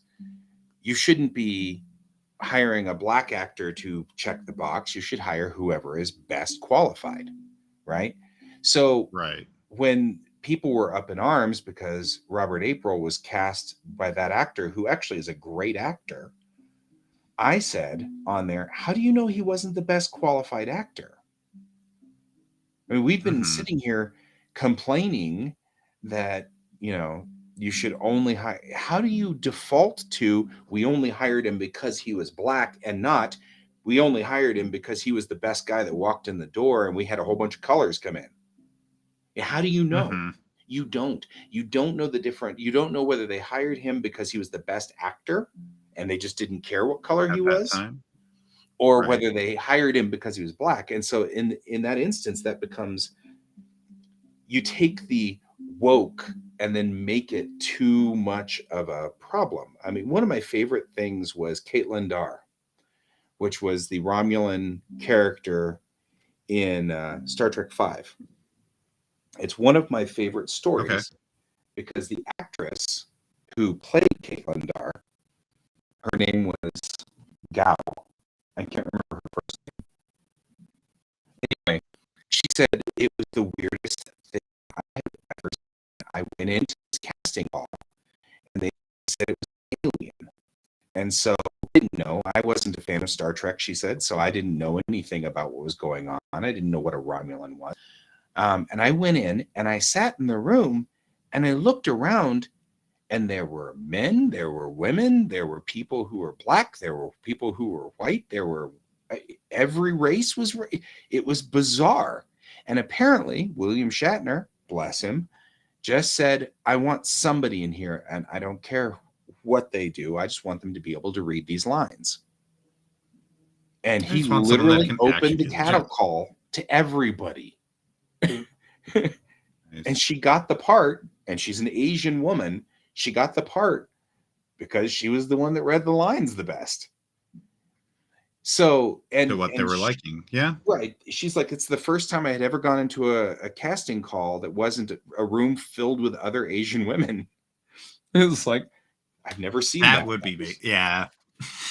you shouldn't be hiring a black actor to check the box. You should hire whoever is best qualified, right? So Right. when people were up in arms because Robert April was cast by that actor, who actually is a great actor, I said on there, how do you know he wasn't the best qualified actor? I mean, we've been Mm-hmm. sitting here complaining that, you should only hire. How do you default to we only hired him because he was black and not we only hired him because he was the best guy that walked in the door and we had a whole bunch of colors come in? How do you know? Mm-hmm. You don't. You don't know the different. You don't know whether they hired him because he was the best actor and they just didn't care what color he At that was, time. or Right. whether they hired him because he was black. And so in that instance, that becomes, you take the woke and then make it too much of a problem. I mean, one of my favorite things was Caitlin Dar, which was the Romulan character in Star Trek V. It's one of my favorite Okay. stories because the actress who played Caitlin Dar, her name was Gao. I can't remember her first name. Anyway, she said it was the weirdest thing I had ever seen. I went into this casting call and they said it was alien. And so I didn't know. I wasn't a fan of Star Trek, she said, so I didn't know anything about what was going on. I didn't know what a Romulan was. And I went in and I sat in the room and I looked around and there were men, there were women, there were people who were black, there were people who were white, there were every race was, it was bizarre. And apparently William Shatner, bless him, just said, I want somebody in here and I don't care what they do. I just want them to be able to read these lines. And I he just want someone that literally can opened actually the be cattle legit. call to everybody. Nice. And she got the part, and she's an Asian woman. She got the part because she was the one that read the lines the best. So, To what they were liking. Yeah. right. She's like, it's the first time I had ever gone into a casting call that wasn't a room filled with other Asian women. It was like, I've never seen that. That would be big. Yeah.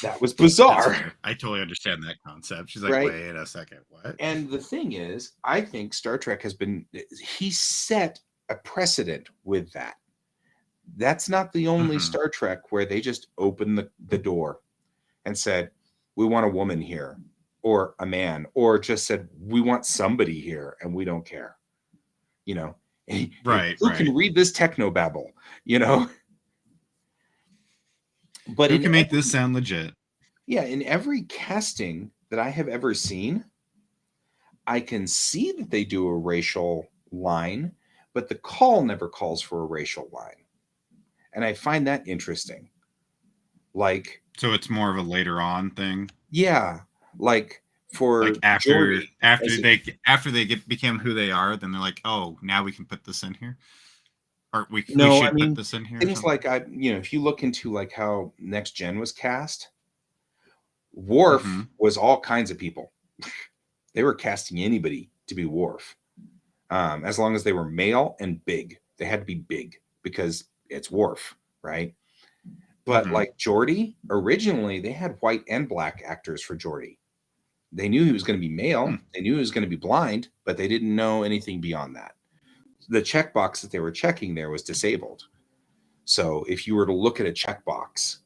That was bizarre. I totally understand that concept. She's like, Right? wait a second, what? And the thing is, I think Star Trek he set a precedent with that. That's not the only Star Trek where they just opened the door and said, we want a woman here, or a man, or just said, we want somebody here and we don't care. Right. Who can read this technobabble, But who can make this sound legit? Yeah, in every casting that I have ever seen, I can see that they do a racial line, but the call never calls for a racial line. And I find that interesting. Like, so it's more of a later on thing. Yeah, like for like after Geordi, after they became who they are, then they're like, oh, now we can put this in here, or we should put this in here. Things like if you look into like how Next Gen was cast, Worf was all kinds of people. They were casting anybody to be Worf, as long as they were male and big. They had to be big because it's Worf, right? But like Geordi, originally they had white and black actors for Geordi. They knew he was going to be male. They knew he was going to be blind, but they didn't know anything beyond that. The checkbox that they were checking there was disabled. So if you were to look at a checkbox,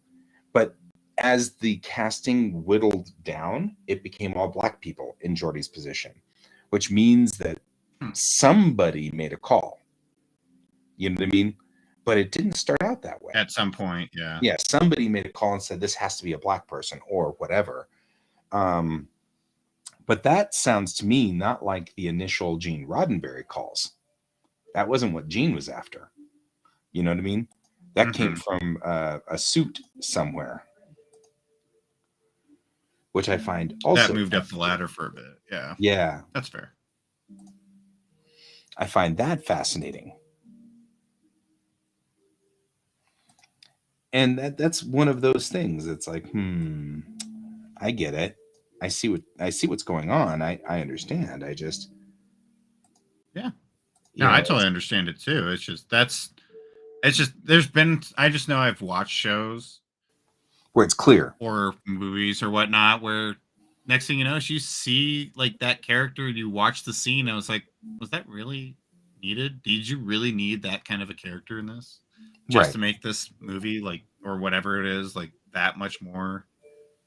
but as the casting whittled down, it became all black people in Geordi's position, which means that somebody made a call. You know what I mean? But it didn't start out that way. At some point, yeah. Yeah, somebody made a call and said, this has to be a black person or whatever. But that sounds to me not like the initial Gene Roddenberry calls. That wasn't what Gene was after. You know what I mean? That came from a suit somewhere, which I find That also moved up the ladder for a bit. Yeah, yeah, that's fair. I find that fascinating. And that's one of those things. It's like, I get it. I see what's going on. I understand. I just, Yeah. you No, I know, totally understand it too. It's just there's been I just know I've watched shows where it's clear. or movies or whatnot where next thing you know, you see like that character and you watch the scene and I was like, was that really needed? Did you really need that kind of a character in this? Just Right. to make this movie like or whatever it is, like that much more?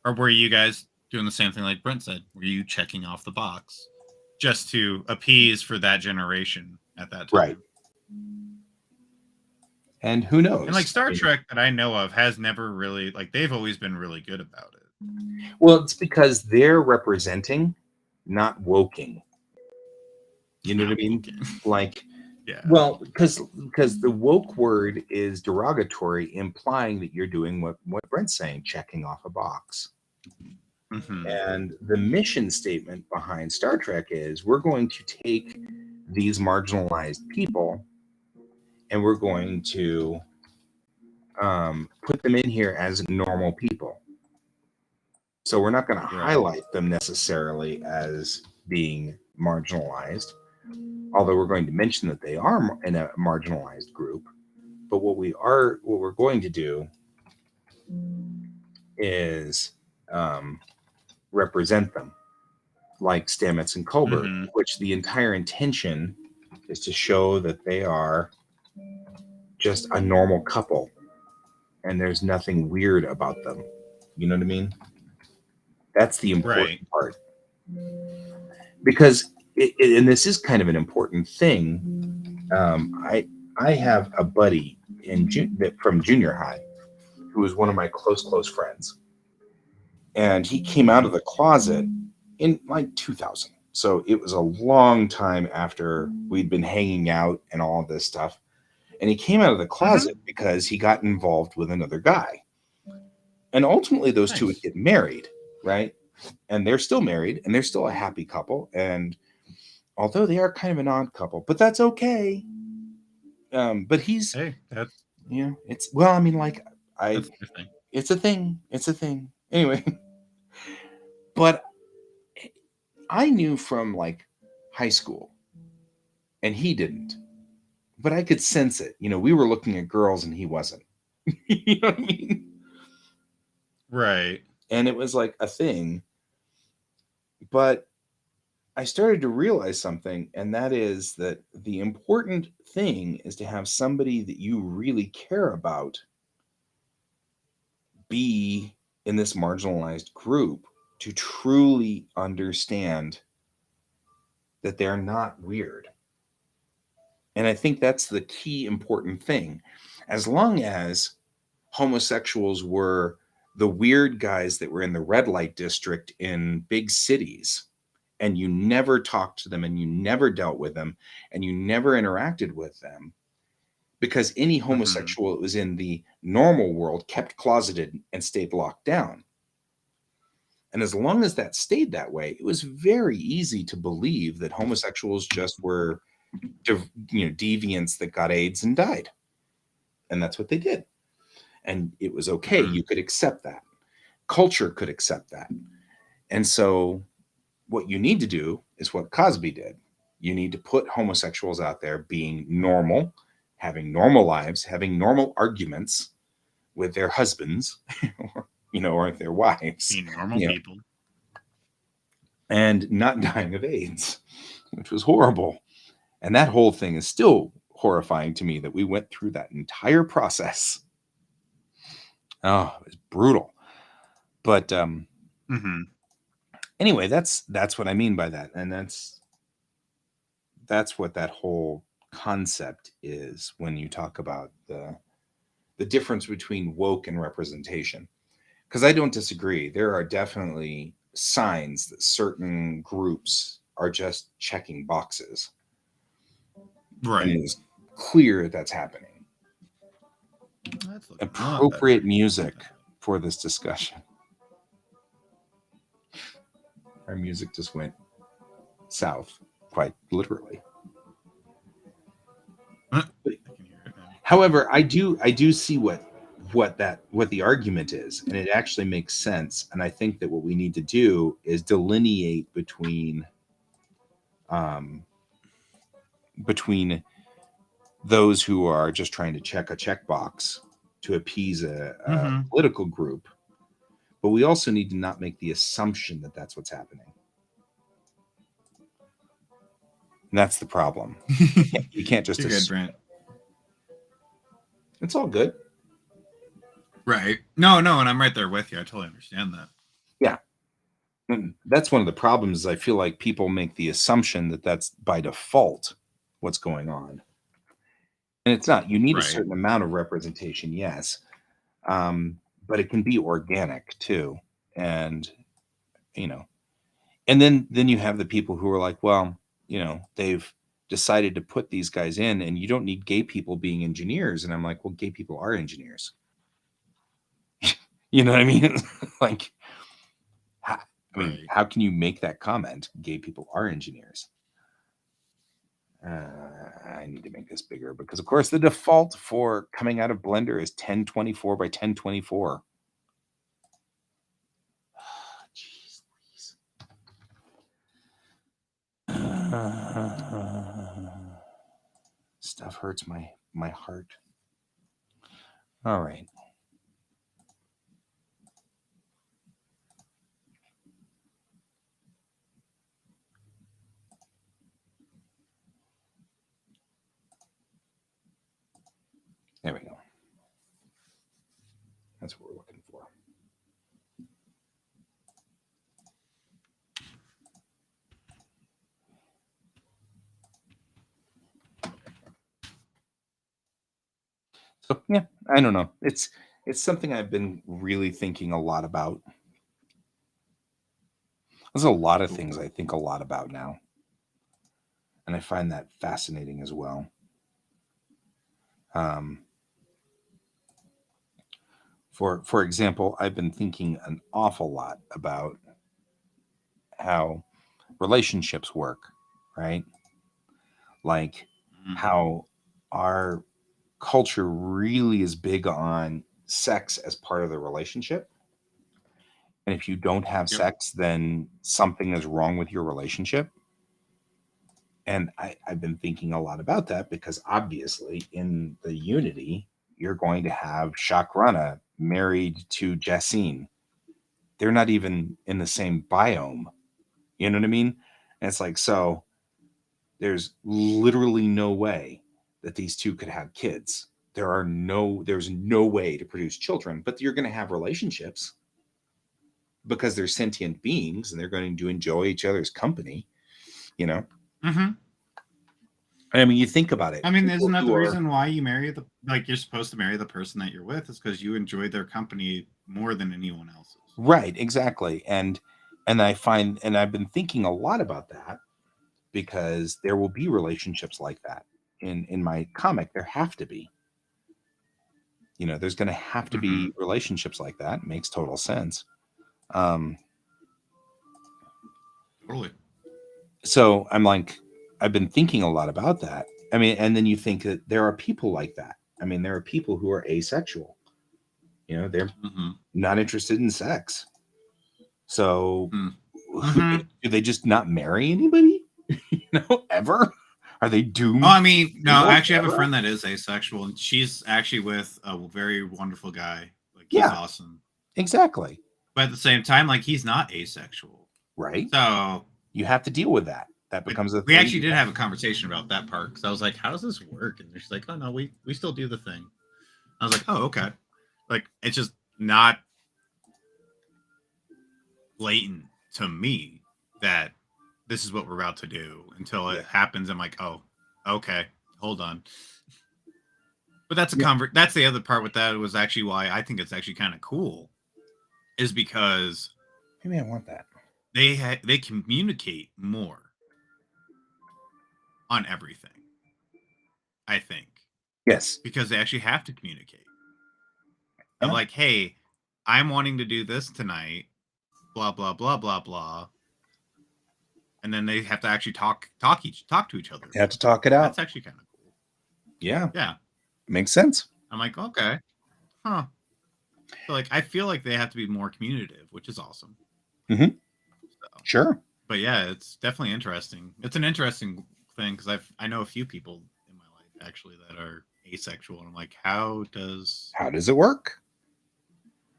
Or were you guys doing the same thing like Brent said? Were you checking off the box just to appease for that generation at that Right. time? And who And like knows? I Star mean, Trek that I know of has never really like they've always been really good about it. well, it's because they're representing, not woking. You know what I Not mean? woken. Like, Yeah. well, because the woke word is derogatory, implying that you're doing what Brent's saying, checking off a box. Hmm. And the mission statement behind Star Trek is we're going to take these marginalized people and we're going to put them in here as normal people. So we're not going to Right. highlight them necessarily as being marginalized, although we're going to mention that they are in a marginalized group. But what we're going to do is represent them like Stamets and Colbert, Hmm. which the entire intention is to show that they are just a normal couple and there's nothing weird about them. You know what I mean? That's the Right. important part. Because and this is kind of an important thing. I have a buddy from junior high who was one of my close friends, and he came out of Hmm. the closet in like 2000. So it was a long time after we'd been hanging out and all this stuff. And he came out of the Hmm. closet because he got involved with another guy. And ultimately, those two would Nice. get married, right? And they're still married and they're still a happy couple. And although they are kind of an odd couple, but that's okay. But he's, Hey, it's, well, I mean, like, I, that's their thing. it's a thing. It's a thing. Anyway, but I knew from like high school and he didn't, but I could sense it. We were looking at girls and he wasn't. You know what I mean? Right. And it was like a thing. But I started to realize something, and that is that the important thing is to have somebody that you really care about be in this marginalized group to truly understand that they're not weird. And I think that's the key important thing. As long as homosexuals were the weird guys that were in the red light district in big cities, and you never talked to them and you never dealt with them and you never interacted with them, because any Hmm. homosexual that was in the normal world kept closeted and stayed locked down. And as long as that stayed that way, it was very easy to believe that homosexuals just were deviants that got AIDS and died. And that's what they did. And it was okay. Hmm. You could accept that. Culture could accept that. And so what you need to do is what Cosby did. You need to put homosexuals out there being normal, having normal lives, having normal arguments with their husbands, or their wives, Being normal you know, people. and not dying of AIDS, which was horrible. And that whole thing is still horrifying to me that we went through that entire process. Oh, it was brutal. But Hmm. anyway, that's what I mean by that. And that's what that whole concept is when you talk about the difference between woke and representation. Because I don't disagree. There are definitely signs that certain groups are just checking boxes. Right. And it's clear that's happening. That's looking a lot Appropriate better. music for this discussion. Our music just went south, quite literally. I can hear it now. However, I do see what the argument is, and it actually makes sense. And I think that what we need to do is delineate between between those who are just trying to check a checkbox to appease a political group, but we also need to not make the assumption that that's what's happening. And that's the problem. You can't just You're good, Brent. It's all good. Right. No, and I'm right there with you. I totally understand that. Yeah. And that's one of the problems. I feel like people make the assumption that that's by default what's going on. And it's not. You need a certain amount of representation, yes. But it can be organic too. And, and then you have the people who are like, well, they've decided to put these guys in, and you don't need gay people being engineers. And I'm like, well, gay people are engineers. You know what I mean? Like, how can you make that comment? Gay people are engineers. I need to make this bigger because, of course, the default for coming out of Blender is 1024 by 1024. Jeez, stuff hurts my heart. All right. There we go. That's what we're looking for. So yeah, I don't know. It's something I've been really thinking a lot about. There's a lot of things I think a lot about now. And I find that fascinating as well. For example, I've been thinking an awful lot about how relationships work, right? Like how our culture really is big on sex as part of the relationship. And if you don't have sex, then something is wrong with your relationship. And I've been thinking a lot about that because obviously in the Unity, you're going to have Shakrana married to Jessine. They're not even in the same biome. You know what I mean? And it's like, so there's literally no way that these two could have kids. There's no way to produce children, but you're going to have relationships because they're sentient beings and they're going to enjoy each other's company, I mean, you think about it. I mean, isn't that the reason why you marry you're supposed to marry the person that you're with is because you enjoy their company more than anyone else's. Right, exactly. And I've been thinking a lot about that because there will be relationships like that in my comic. There have to be. There's going to have to be relationships like that. It makes total sense. Totally. So I'm like, I've been thinking a lot about that. I mean, and then you think that there are people like that. I mean, there are people who are asexual. They're not interested in sex. So do they just not marry anybody? Ever? Are they doomed? Oh, I mean, no, I actually have a friend that is asexual, and she's actually with a very wonderful guy. Like, he's awesome. Exactly. But at the same time, like, he's not asexual. Right. So you have to deal with that. That becomes a thing. We actually did have a conversation about that part because I was like, how does this work? And she's like, oh, no, we still do the thing. I was like, oh, okay. Like, it's just not blatant to me that this is what we're about to do until it happens. I'm like, oh, okay, hold on. But that's that's the other part with that. It was actually why I think it's actually kind of cool is because maybe I want that. they communicate more on everything, I think, Yes. because they actually have to communicate. Of Yeah. like, hey, I'm wanting to do this tonight, blah blah blah blah blah, and then they have to actually talk to each other You have about to it. talk it out. That's actually kind of cool. Yeah. Yeah, Makes sense. I'm like, okay, huh. So like, I feel like they have to be more communicative, which is awesome. Mm-hmm. So, Sure. but yeah, it's definitely interesting. It's an interesting thing because I know a few people in my life actually that are asexual, and I'm like, How does it work?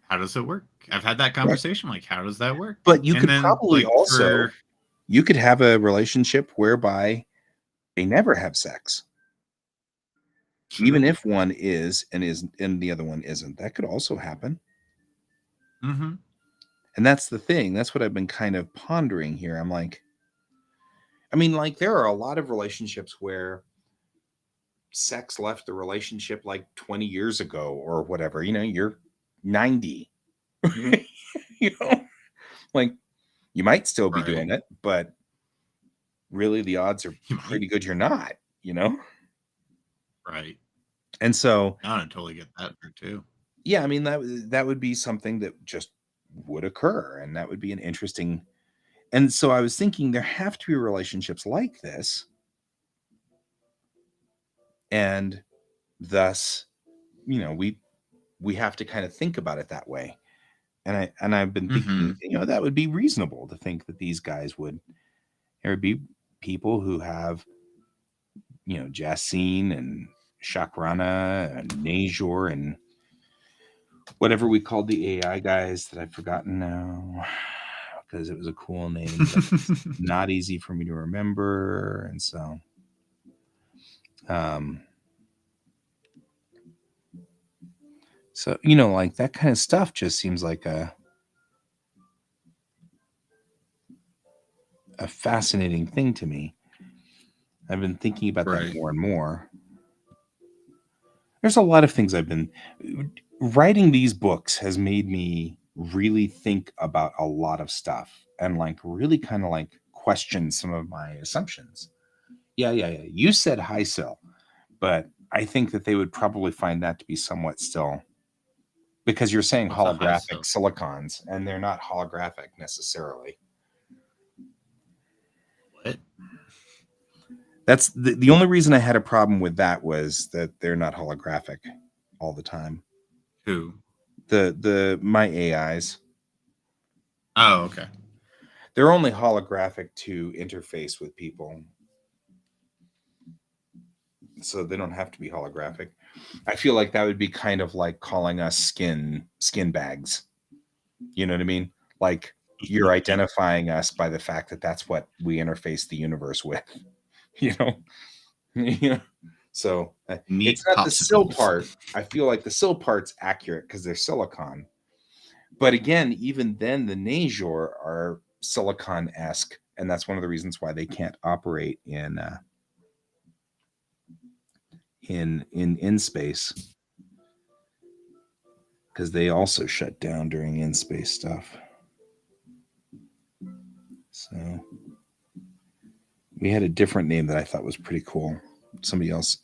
how does it work? I've had that Right. conversation. Like, how does that work? But you And could then probably like also for you could have a relationship whereby they never have sex. Even true, if one is and the other one isn't. That could also happen. mm-hmm. And that's the thing. That's what I've been kind of pondering here. I'm like, I mean, like there are a lot of relationships where sex left the relationship like 20 years ago or whatever. You know, you're 90. You know, like you might still be Right, doing it, but really the odds are you might, pretty good you're not, you know? right. And so, I totally get that part too. yeah, I mean that would be something that just would occur and that would be an interesting. And so I was thinking there have to be relationships like this and thus, you know, we have to kind of think about it that way. And I've been thinking, Mm-hmm. you know, that would be reasonable to think that these guys would there would be people who have, you know, Jacine and Shakrana and Najor and whatever we called the AI guys that I've forgotten now because it was a cool name, but it's not easy for me to remember. And so, um, so you know, like that kind of stuff just seems like a fascinating thing to me. I've been thinking about that Right. more and more. There's a lot of things I've been writing these books has made me really think about a lot of stuff and like really kind of like question some of my assumptions. Yeah. You said high cell, but I think that they would probably find that to be somewhat still because you're saying What's a high holographic cell? silicons and they're not holographic necessarily. What? That's the only reason I had a problem with that was that they're not holographic all the time. Who? The my AIs, Oh, okay. they're only holographic to interface with people, so they don't have to be holographic. I feel like that would be kind of like calling us skin bags. You know what I mean? Like you're Yeah. identifying us by the fact that that's what we interface the universe with. You know, you know. So it's Neat not the sill popsicles. part. I feel like the sill part's accurate because they're silicon. But again, even then, the Najor are silicon esque, and that's one of the reasons why they can't operate in space because they also shut down during in space stuff. So we had a different name that I thought was pretty cool. Somebody else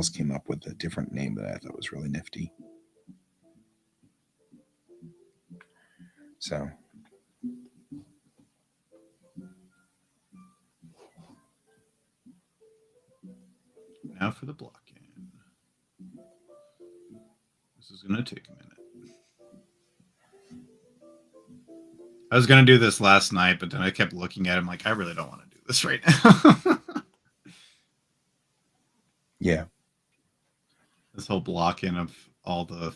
came up with a different name that I thought was really nifty. So Now for the block in. This is gonna take a minute. I was gonna do this last night, but then I kept looking at him like I really don't want to do this right now. yeah, This whole block in of all the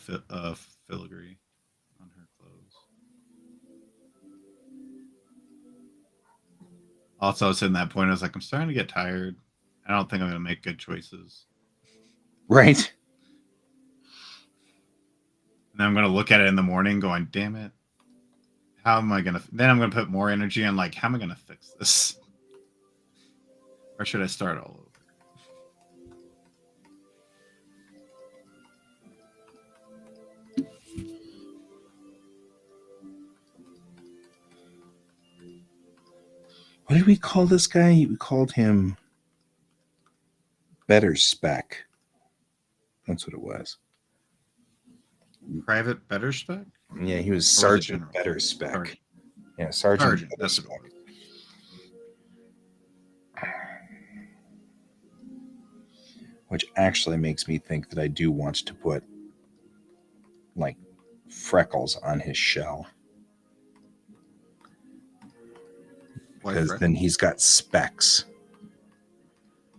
filigree on her clothes. Also, I was in that point. I was like, I'm starting to get tired. I don't think I'm gonna make good choices. right. And then I'm gonna look at it in the morning, going, "Damn it! How am I gonna?" Then I'm gonna put more energy on like, how am I gonna fix this? Or should I start all over? What did we call this guy? We called him Better Spec. That's what it was. Private Better Spec? Yeah, he was Or was it Sergeant General? Better Spec. Sergeant. Yeah, Sergeant Sergeant, Better that's what Spec. it was. Which actually makes me think that I do want to put like freckles on his shell. Why Because freckles? then he's got specs.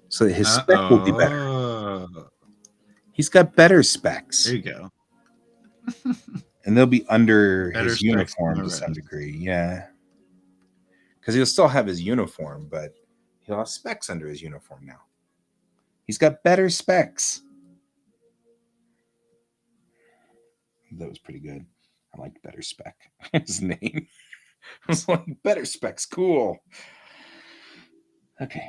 So his spec will be better. He's got better specs. There you go. And they'll be under Better his specs than uniform the to some rest. degree. Yeah. Because he'll still have his uniform, but he'll have specs under his uniform now. He's got better specs. That was pretty good. I liked Better Spec. His name. I was like, Better Spec's cool. Okay.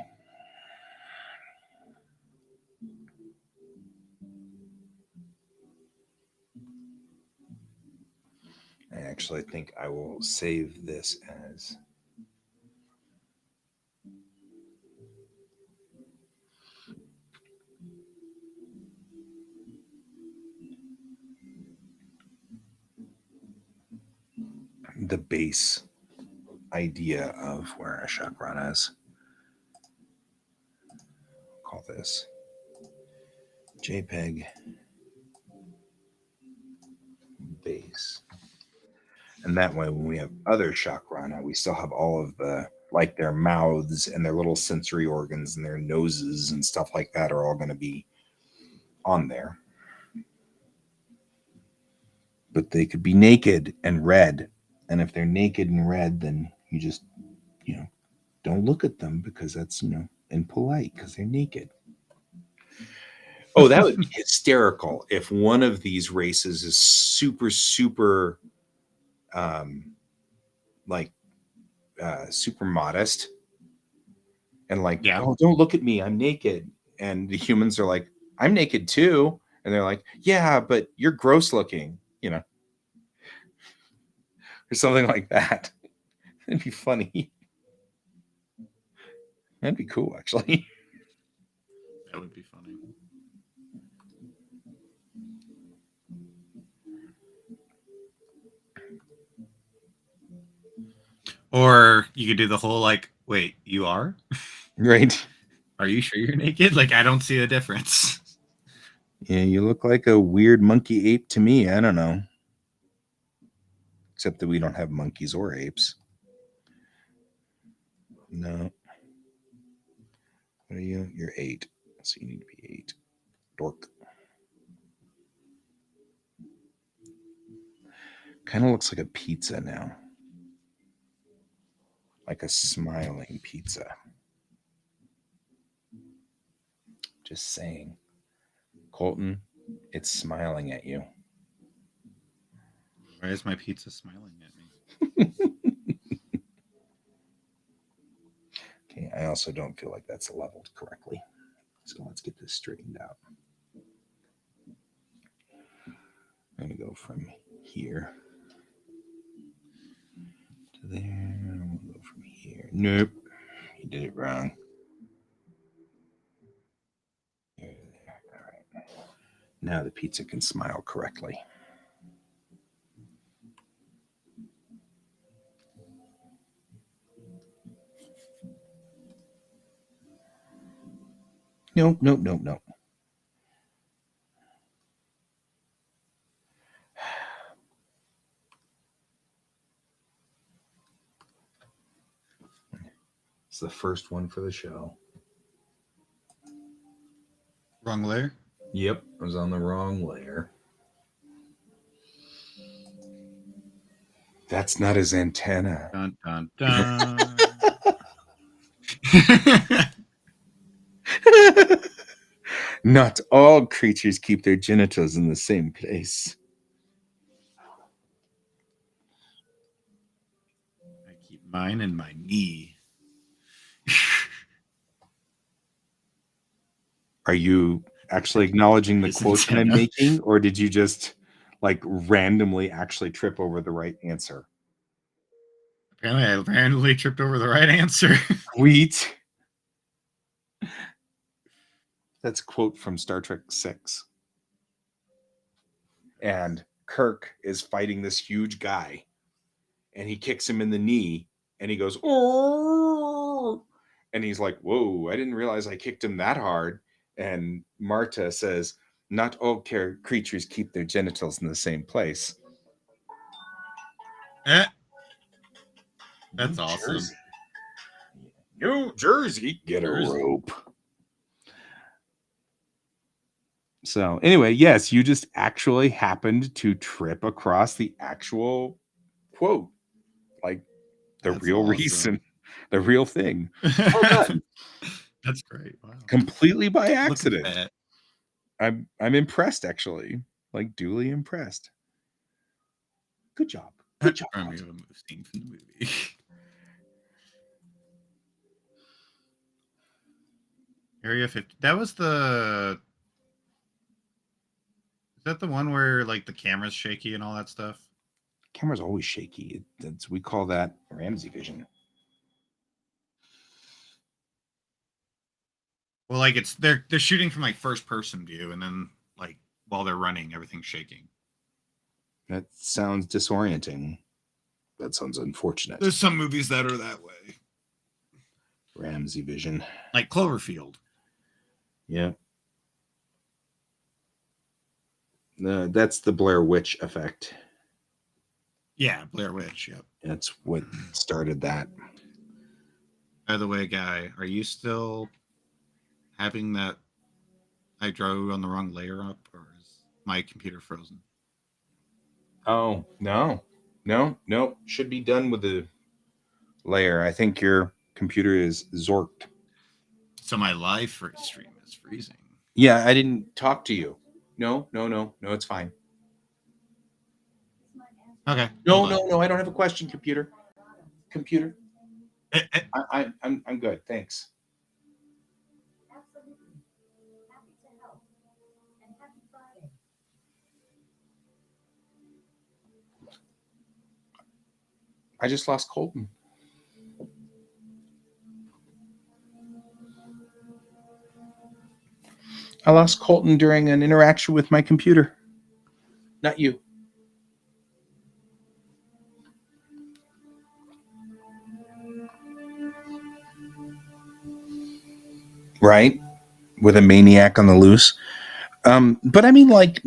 I actually think I will save this as the base idea of where our chakra is. Call this JPEG base. And that way, when we have other chakrana, we still have all of the, like their mouths and their little sensory organs and their noses and stuff like that are all going to be on there. But they could be naked and red. And if they're naked and red, then you just, don't look at them because that's, impolite because they're naked. Oh, that would be hysterical if one of these races is super, super, super modest and like, Yeah. oh, don't look at me, I'm naked. And the humans are like, I'm naked too. And they're like, yeah, but you're gross looking, or something like that. It'd be funny. That'd be cool, actually. That would be funny. Or you could do the whole like, wait, you are? Right. Are you sure you're naked? Like, I don't see a difference. Yeah, you look like a weird monkey ape to me. I don't know. Except that we don't have monkeys or apes. No. What are you? You're 8. So you need to be 8. Dork. Kind of looks like a pizza now. Like a smiling pizza. Just saying. Colton, it's smiling at you. Why is my pizza smiling at me? Okay, I also don't feel like that's leveled correctly. So let's get this straightened out. I'm going to go from here to there. We'll go from here. Nope. You did it wrong. There. All right. Now the pizza can smile correctly. Nope. It's the first one for the show. Wrong layer? Yep, I was on the wrong layer. That's not his antenna. Dun, dun, dun. Not all creatures keep their genitals in the same place. I keep mine in my knee. Are you actually acknowledging the His quote that I'm antenna. making, or did you just like randomly actually trip over the right answer? Apparently, I randomly tripped over the right answer. Wheat. That's a quote from Star Trek 6. And Kirk is fighting this huge guy, and he kicks him in the knee, and he goes, "Oh!" And he's like, "Whoa, I didn't realize I kicked him that hard." And Marta says, "Not all creatures keep their genitals in the same place." That's New awesome. Jersey. New Jersey, get a rope. So anyway, yes, you just actually happened to trip across the actual quote, like the That's real awesome. reason, the real thing. Well done. That's great. Wow. Completely by Look at accident. that. I'm impressed, actually, like duly impressed. Good job. Good job. From the scene from the movie. Area 50. That was the. Is that the one where like the camera's shaky and all that stuff? Camera's always shaky. We call that Ramsey vision. Well, like they're shooting from like first person view, and then like while they're running, everything's shaking. That sounds disorienting. That sounds unfortunate. There's some movies that are that way. Ramsey vision. Like Cloverfield. Yeah. That's the Blair Witch effect. Yeah, Blair Witch. Yep. That's what started that. By the way, Guy, are you still having that I drew on the wrong layer up, or is my computer frozen? Oh, no. Should be done with the layer. I think your computer is zorked. So my live stream is freezing. Yeah, I didn't talk to you. No, it's fine. Okay. No, I don't have a question, computer. I'm good, thanks. I just lost Colton. I lost Colton during an interaction with my computer. Not you. Right? With a maniac on the loose. But I mean, like,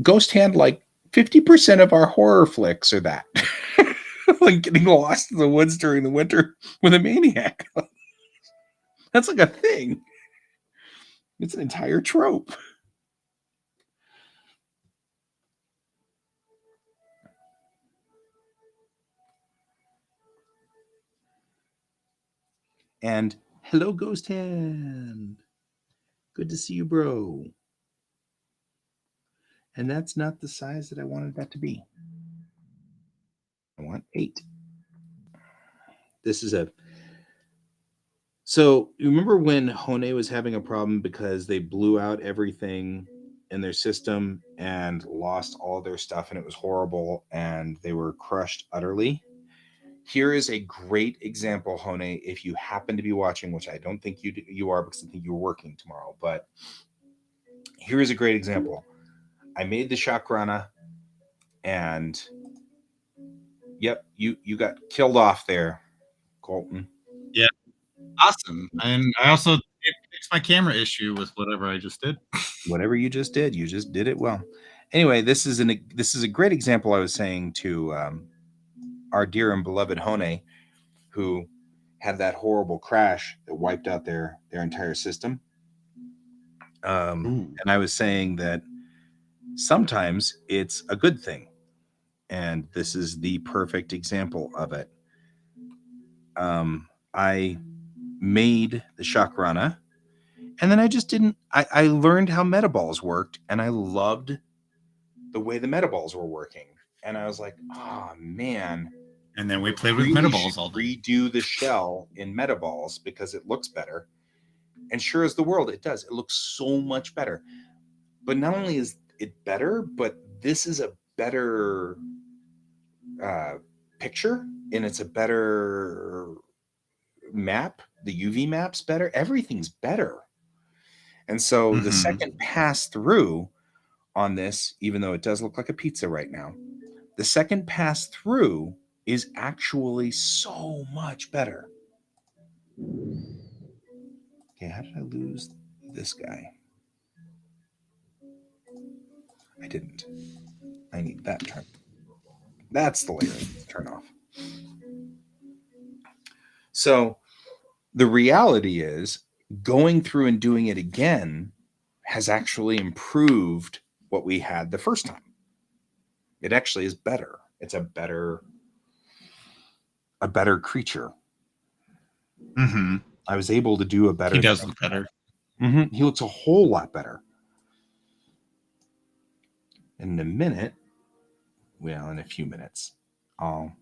Ghost Hand, like 50% of our horror flicks are that. Like getting lost in the woods during the winter with a maniac. That's like a thing. It's an entire trope. And hello, Ghost Hand. Good to see you, bro. And that's not the size that I wanted that to be. I want 8. This is a. So you remember when Hone was having a problem because they blew out everything in their system and lost all their stuff, and it was horrible, and they were crushed utterly? Here is a great example, Hone, if you happen to be watching, which I don't think you are because I think you're working tomorrow, but here is a great example. I made the Chakrana, and yep, you got killed off there, Colton. Yeah. Awesome. And I also fixed my camera issue with whatever I just did. Whatever you just did it well. Anyway, this is a great example. I was saying to our dear and beloved Hone, who had that horrible crash that wiped out their entire system. And I was saying that sometimes it's a good thing, and this is the perfect example of it. I made the Chakrana, and then I just didn't. I learned how metaballs worked, and I loved the way the metaballs were working. And I was like, oh man. And then we played with metaballs all day. Redo the shell in metaballs because it looks better. And sure as the world, it does. It looks so much better. But not only is it better, but this is a better picture. and it's a better map. The UV map's better. Everything's better. And so the second pass through on this, even though it does look like a pizza right now, the second pass through is actually so much better. Okay, how did I lose this guy? I didn't. I need that turn. That's the layer I need to turn off. So the reality is going through and doing it again has actually improved what we had the first time. It actually is better. It's a better creature. I was able to do a better. He does look better. He looks a whole lot better. In a minute, well, in a few minutes, I'll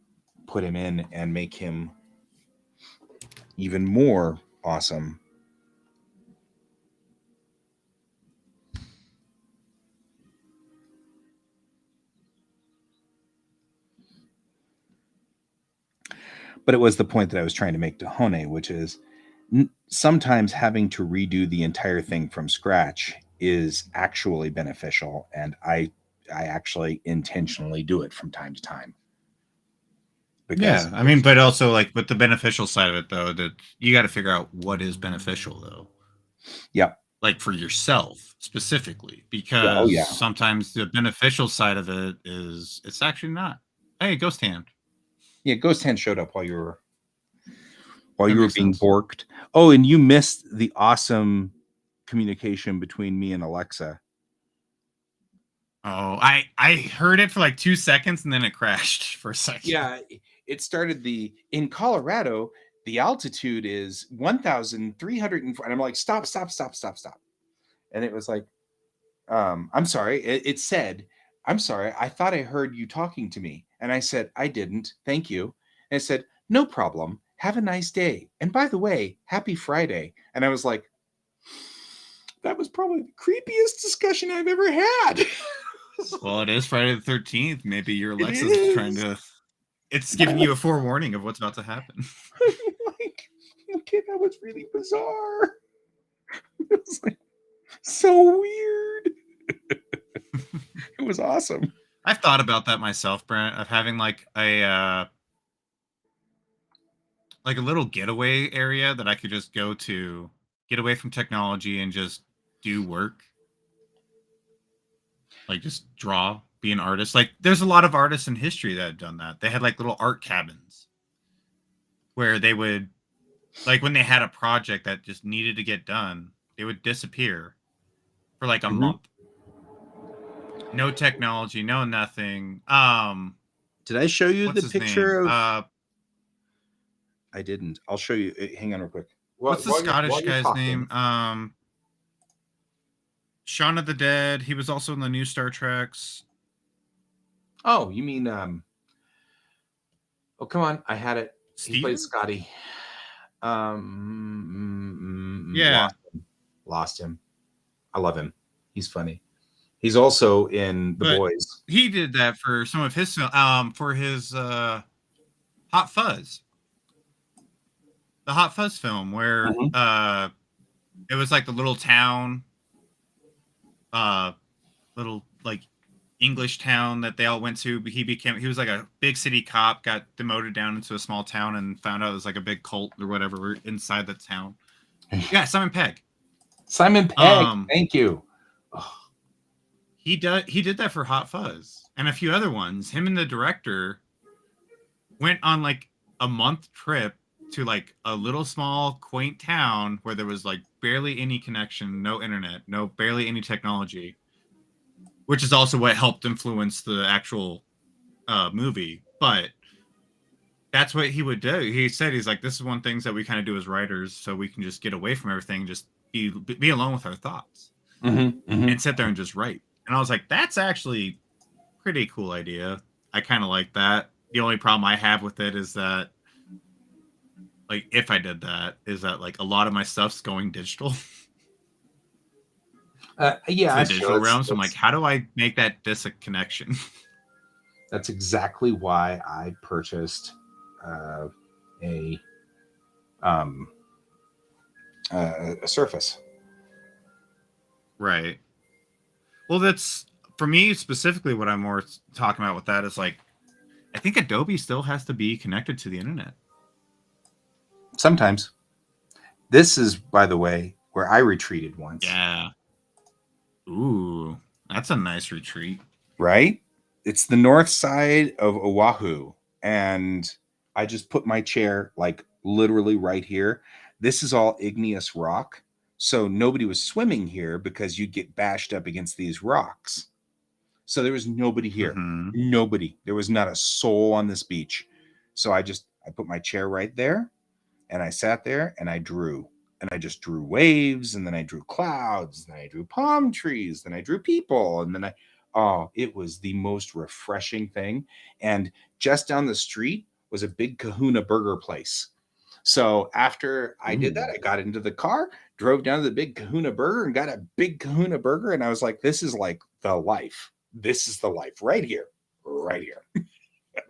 put him in and make him even more awesome. But it was the point that I was trying to make to Hone, which is sometimes having to redo the entire thing from scratch is actually beneficial, and I actually intentionally do it from time to time. Because I mean, but also like with the beneficial side of it, though, that you got to figure out what is beneficial, though. Yep. Like for yourself specifically, because sometimes the beneficial side of it is it's actually not. Hey, Ghost Hand. Yeah, Ghost Hand showed up while you were being borked. Oh, and you missed the awesome communication between me and Alexa. Oh, I heard it for like 2 seconds and then it crashed for a second. Yeah, it started in Colorado, the altitude is 1,304. And I'm like, stop. And it was like, I'm sorry. It said, I'm sorry. I thought I heard you talking to me. And I said, I didn't. Thank you. And it said, no problem. Have a nice day. And by the way, happy Friday. And I was like, that was probably the creepiest discussion I've ever had. Well, it is Friday the 13th. Maybe your Alexa's trying to... It's giving you a forewarning of what's about to happen. Like, okay, that was really bizarre. It was like so weird. It was awesome. I've thought about that myself, Brent, of having like a little getaway area that I could just go to, get away from technology and just do work. Like just draw, be an artist. Like there's a lot of artists in history that have done that. They had like little art cabins where they would, like when they had a project that just needed to get done, they would disappear for like a month. No technology, no nothing. Did I show you the picture name? of? I didn't. I'll show you. Hang on real quick. What's the Scottish guy's name? Shaun of the Dead. He was also in the new Star Treks. Oh, you mean oh, come on! I had it. Steve? He played Scotty. Yeah, lost him. I love him. He's funny. He's also in The Boys. He did that for some of his for his Hot Fuzz. The Hot Fuzz film where it was like the little town, little like English town that they all went to. He was like a big city cop, got demoted down into a small town and found out it was like a big cult or whatever inside the town. Yeah, Simon Pegg. Simon Pegg. Thank you. Oh. He did that for Hot Fuzz and a few other ones. Him and the director went on like a month trip to like a little small quaint town where there was like barely any connection, no internet, barely any technology, which is also what helped influence the actual movie. But that's what he would do. He said, he's like, this is one things that we kind of do as writers, so we can just get away from everything, just be alone with our thoughts and sit there and just write. And I was like, that's actually pretty cool idea. I kind of like that. The only problem I have with it is that, like, if I did that, is that like a lot of my stuff's going digital. Yeah, digital realm. So I'm like, how do I make that disconnection? That's exactly why I purchased a um, a surface. Right. Well, that's for me specifically what I'm more talking about with that is like I think Adobe still has to be connected to the internet. Sometimes. This is, by the way, where I retreated once. Yeah. Ooh, that's a nice retreat. Right? It's the north side of Oahu. And I just put my chair like literally right here. This is all igneous rock. So nobody was swimming here because you'd get bashed up against these rocks. So there was nobody here. Mm-hmm. Nobody. There was not a soul on this beach. So I put my chair right there and I sat there and I drew. And I just drew waves, and then I drew clouds, and then I drew palm trees, then I drew people, and then it was the most refreshing thing. And just down the street was a big Kahuna burger place. So after I did that, I got into the car, drove down to the big Kahuna burger and got a big Kahuna burger. And I was like, this is like the life. This is the life right here, right here. That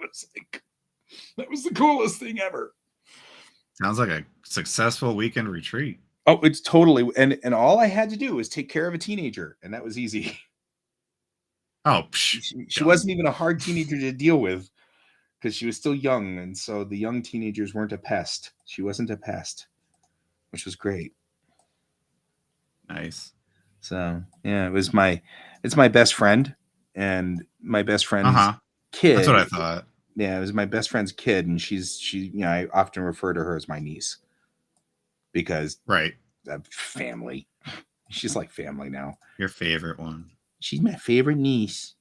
was the coolest thing ever. Sounds like a successful weekend retreat. Oh, it's totally, and all I had to do was take care of a teenager, and that was easy. Oh, she wasn't even a hard teenager to deal with because she was still young, and so the young teenagers weren't a pest. She wasn't a pest, which was great. Nice. So yeah, it's my best friend, and my best friend's kid. That's what I thought. Yeah, it was my best friend's kid, and I often refer to her as my niece because right, family. She's like family now. Your favorite one. She's my favorite niece.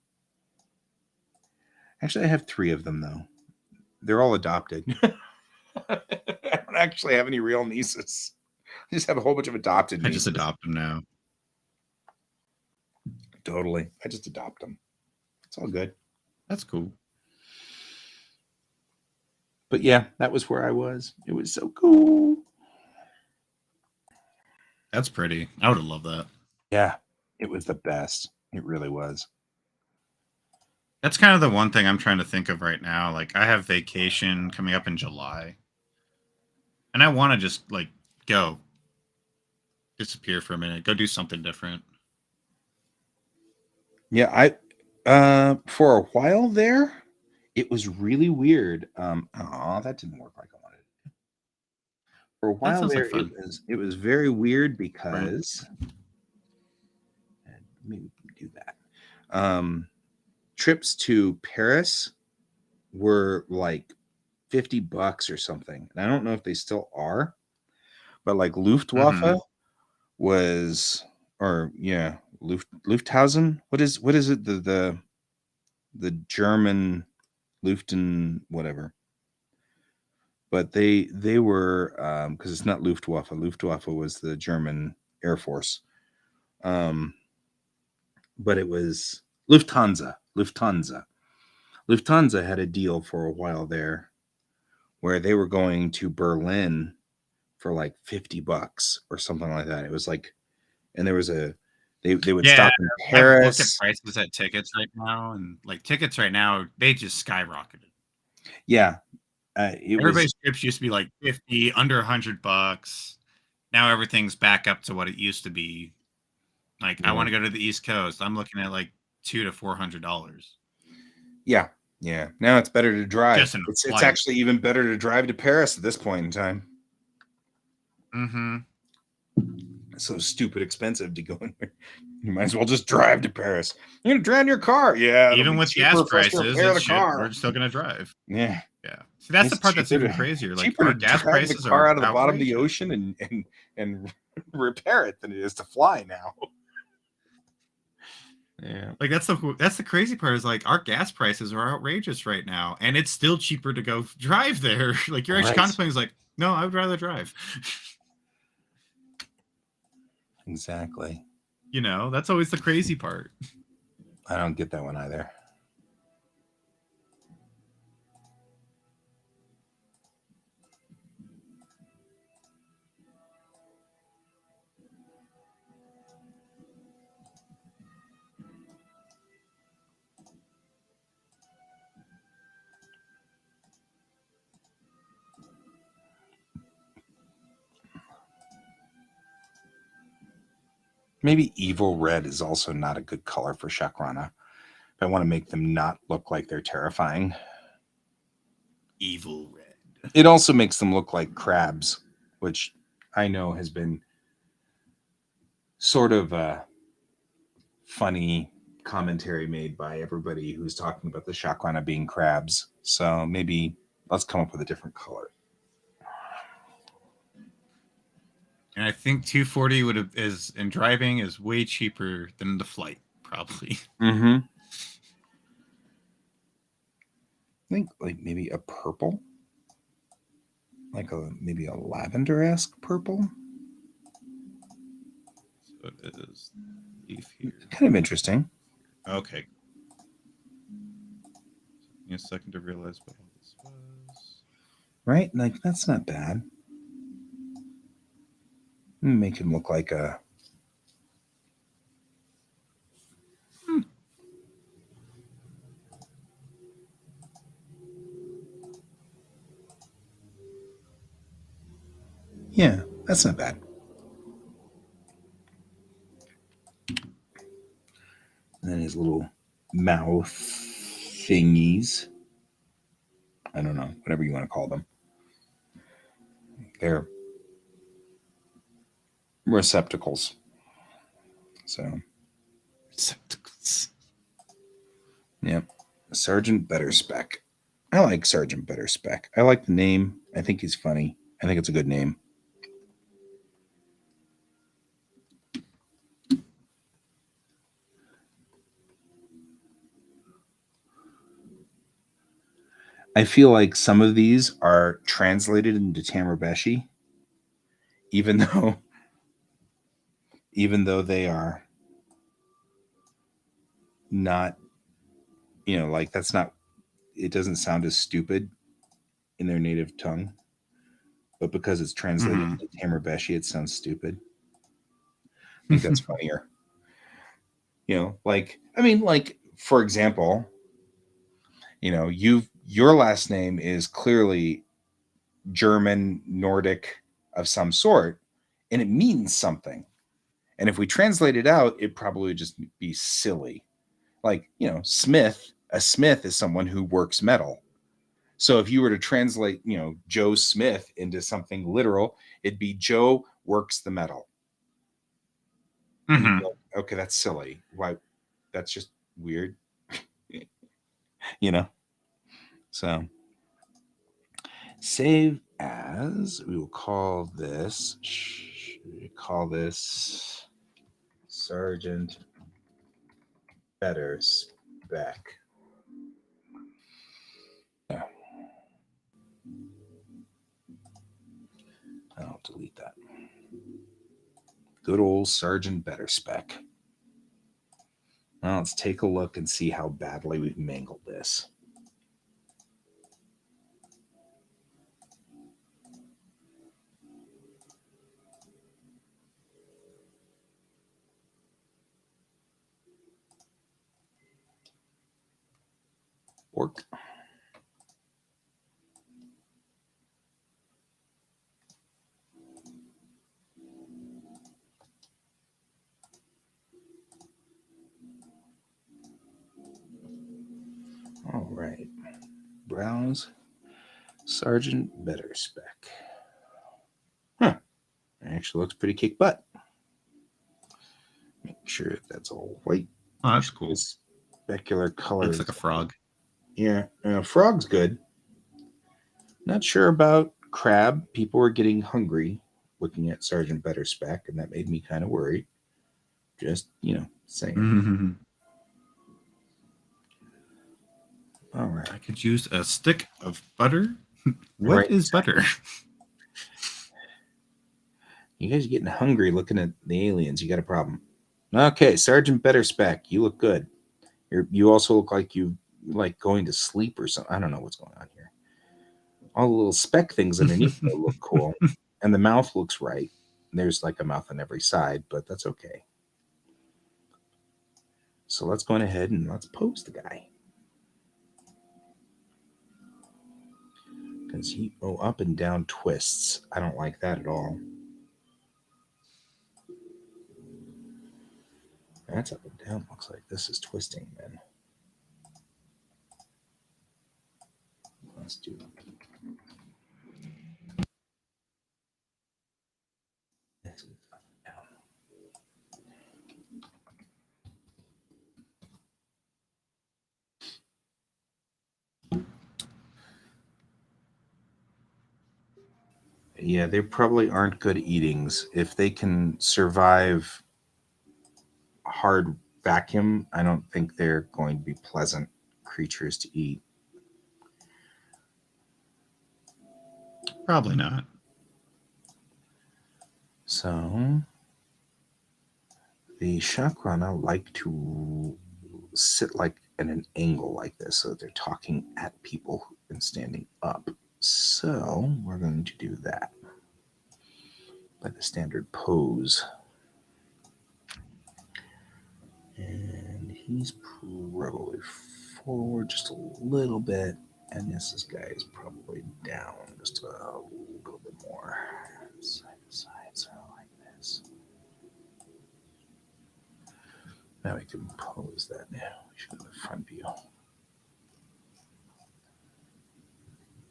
Actually, I have 3 of them though. They're all adopted. I don't actually have any real nieces. I just have a whole bunch of adopted nieces. I just adopt them now. Totally. I just adopt them. It's all good. That's cool. But yeah, that was where I was. It was so cool. That's pretty. I would have loved that. Yeah, it was the best. It really was. That's kind of the one thing I'm trying to think of right now. Like, I have vacation coming up in July, and I want to just like go disappear for a minute, go do something different. Yeah, I for a while there, it was really weird. That didn't work like I wanted. For a while there, like it was very weird because maybe we can do that. Trips to Paris were like $50 or something, and I don't know if they still are, but like Luftwaffe was, or yeah, Lufthausen. What is it? The German Luften whatever. But they were because it's not Luftwaffe. Luftwaffe was the German Air Force. But it was Lufthansa. Lufthansa had a deal for a while there where they were going to Berlin for like $50 or something like that. It was like, and there was they would stop in Paris. I've looked at prices at tickets right now, and like tickets right now, they just skyrocketed. Yeah. Everybody's trips used to be like 50, under $100. Now everything's back up to what it used to be. Like, I want to go to the East Coast. I'm looking at like $200 to $400. Yeah. Now it's better to drive. It's actually even better to drive to Paris at this point in time. Mm-hmm. It's so stupid expensive to go in there. You might as well just drive to Paris. You're gonna drown your car. Yeah. Even with gas prices, we're still gonna drive. Yeah. See, that's the part that's even crazier. Like, our gas prices the car out of the bottom of the ocean and repair it than it is to fly now. Yeah, like that's the crazy part is like our gas prices are outrageous right now, and it's still cheaper to go drive there. Like, you're actually contemplating, like, no, I would rather drive. Exactly. You know, that's always the crazy part. I don't get that one either. Maybe evil red is also not a good color for Shakrana. If I want to make them not look like they're terrifying. Evil red. It also makes them look like crabs, which I know has been sort of a funny commentary made by everybody who's talking about the Shakrana being crabs. So maybe let's come up with a different color. And I think 240 is in driving is way cheaper than the flight, probably. Mm-hmm. I think like maybe a purple, like maybe a lavender-esque purple. So it is leaf here. Kind of interesting. Okay. Took me a second to realize what all this was. Right? Like that's not bad. Make him look like a. Yeah, that's not bad. And then his little mouth thingies. I don't know, whatever you want to call them. They're receptacles. So, Receptacles. yep. Sergeant Betterspec. I like Sergeant Betterspec. I like the name. I think he's funny. I think it's a good name. I feel like some of these are translated into Tamarbeshi, even though they are not, like that's not, it doesn't sound as stupid in their native tongue, but because it's translated into Tamarbeshi, it sounds stupid. I think that's funnier. Like for example, your last name is clearly German, Nordic of some sort, and it means something. And if we translate it out, it probably would just be silly. Like, Smith, a smith is someone who works metal. So if you were to translate, Joe Smith into something literal, it'd be Joe works the metal. Mm-hmm. Like, okay, that's silly. Why? That's just weird. So save as. We will call this. Sergeant Betterspec. Yeah. I'll delete that. Good old Sergeant Betterspec. Now let's take a look and see how badly we've mangled this. Work. All right. Browse. Sergeant Betterspec. Huh. It actually looks pretty kick butt. Make sure that's all white. Oh, that's cool. Specular color. Looks like a frog. Yeah, frog's good. Not sure about crab. People were getting hungry looking at Sergeant Betterspec, and that made me kind of worried. Just, saying. Mm-hmm. All right. I could use a stick of butter. What is butter? You guys are getting hungry looking at the aliens. You got a problem. Okay, Sergeant Betterspec, you look good. You also look like you like going to sleep or something. I don't know what's going on here. All the little speck things underneath look cool, and the mouth looks right. There's like a mouth on every side, but that's okay. So let's go ahead and let's pose the guy. Because he up and down twists. I don't like that at all. That's up and down. Looks like this is twisting then. Let's do this is up and down. Yeah, they probably aren't good eatings. If they can survive hard vacuum, I don't think they're going to be pleasant creatures to eat. Probably not. So the chakrana like to sit like at an angle like this, so that they're talking at people and standing up. So we're going to do that by the standard pose. And he's probably forward just a little bit, and this guy is probably down just a little bit more. Side to side, so like this. Now we can pose that now. We should have the front view,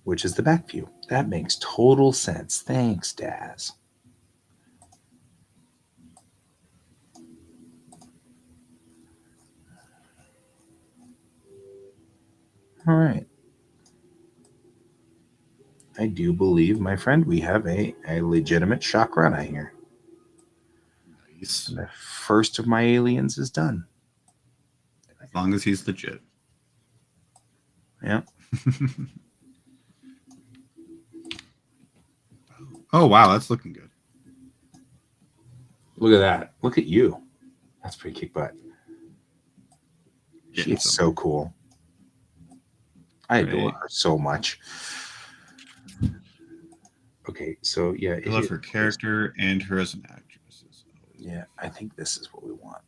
which is the back view. That makes total sense. Thanks, Daz. All right. I do believe, my friend, we have a legitimate chakrana here. Nice. And the first of my aliens is done. As long as he's legit. Yeah. Oh, wow. That's looking good. Look at that. Look at you. That's pretty kick butt. She's so cool. I adore her so much. Okay, so yeah. I love her character and her as an actress. Yeah, I think this is what we want.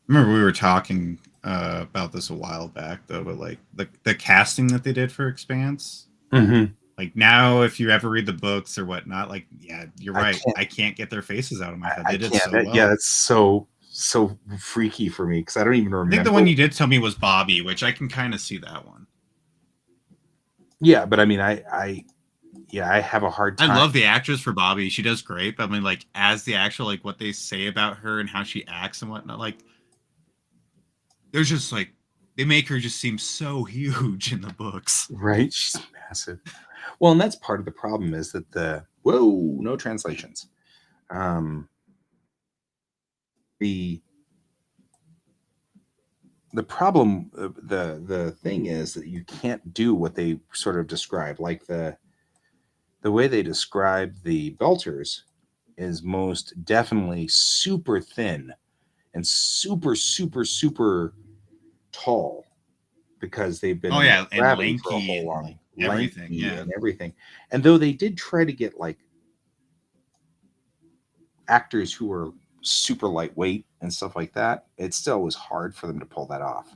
Remember we were talking about this a while back, though, but like the casting that they did for Expanse. Mm-hmm. Like now, if you ever read the books or whatnot, like, yeah, you're right. I can't get their faces out of my head. They did so well. Yeah, it's so freaky for me because I don't even remember. I think the one you did tell me was Bobby, which I can kind of see that one. Yeah, but I mean, I have a hard time. I love the actress for Bobby. She does great. But I mean, like, as the actual, like, what they say about her and how she acts and whatnot, like, there's just like, they make her just seem so huge in the books. Right? She's massive. Well, and that's part of the problem is that no translations. The problem, the thing is that you can't do what they sort of describe. Like the way they describe the Belters is most definitely super thin and super tall because they've been and gravity lanky for a whole long and everything, and everything. And though they did try to get like actors who were super lightweight and stuff like that, it still was hard for them to pull that off.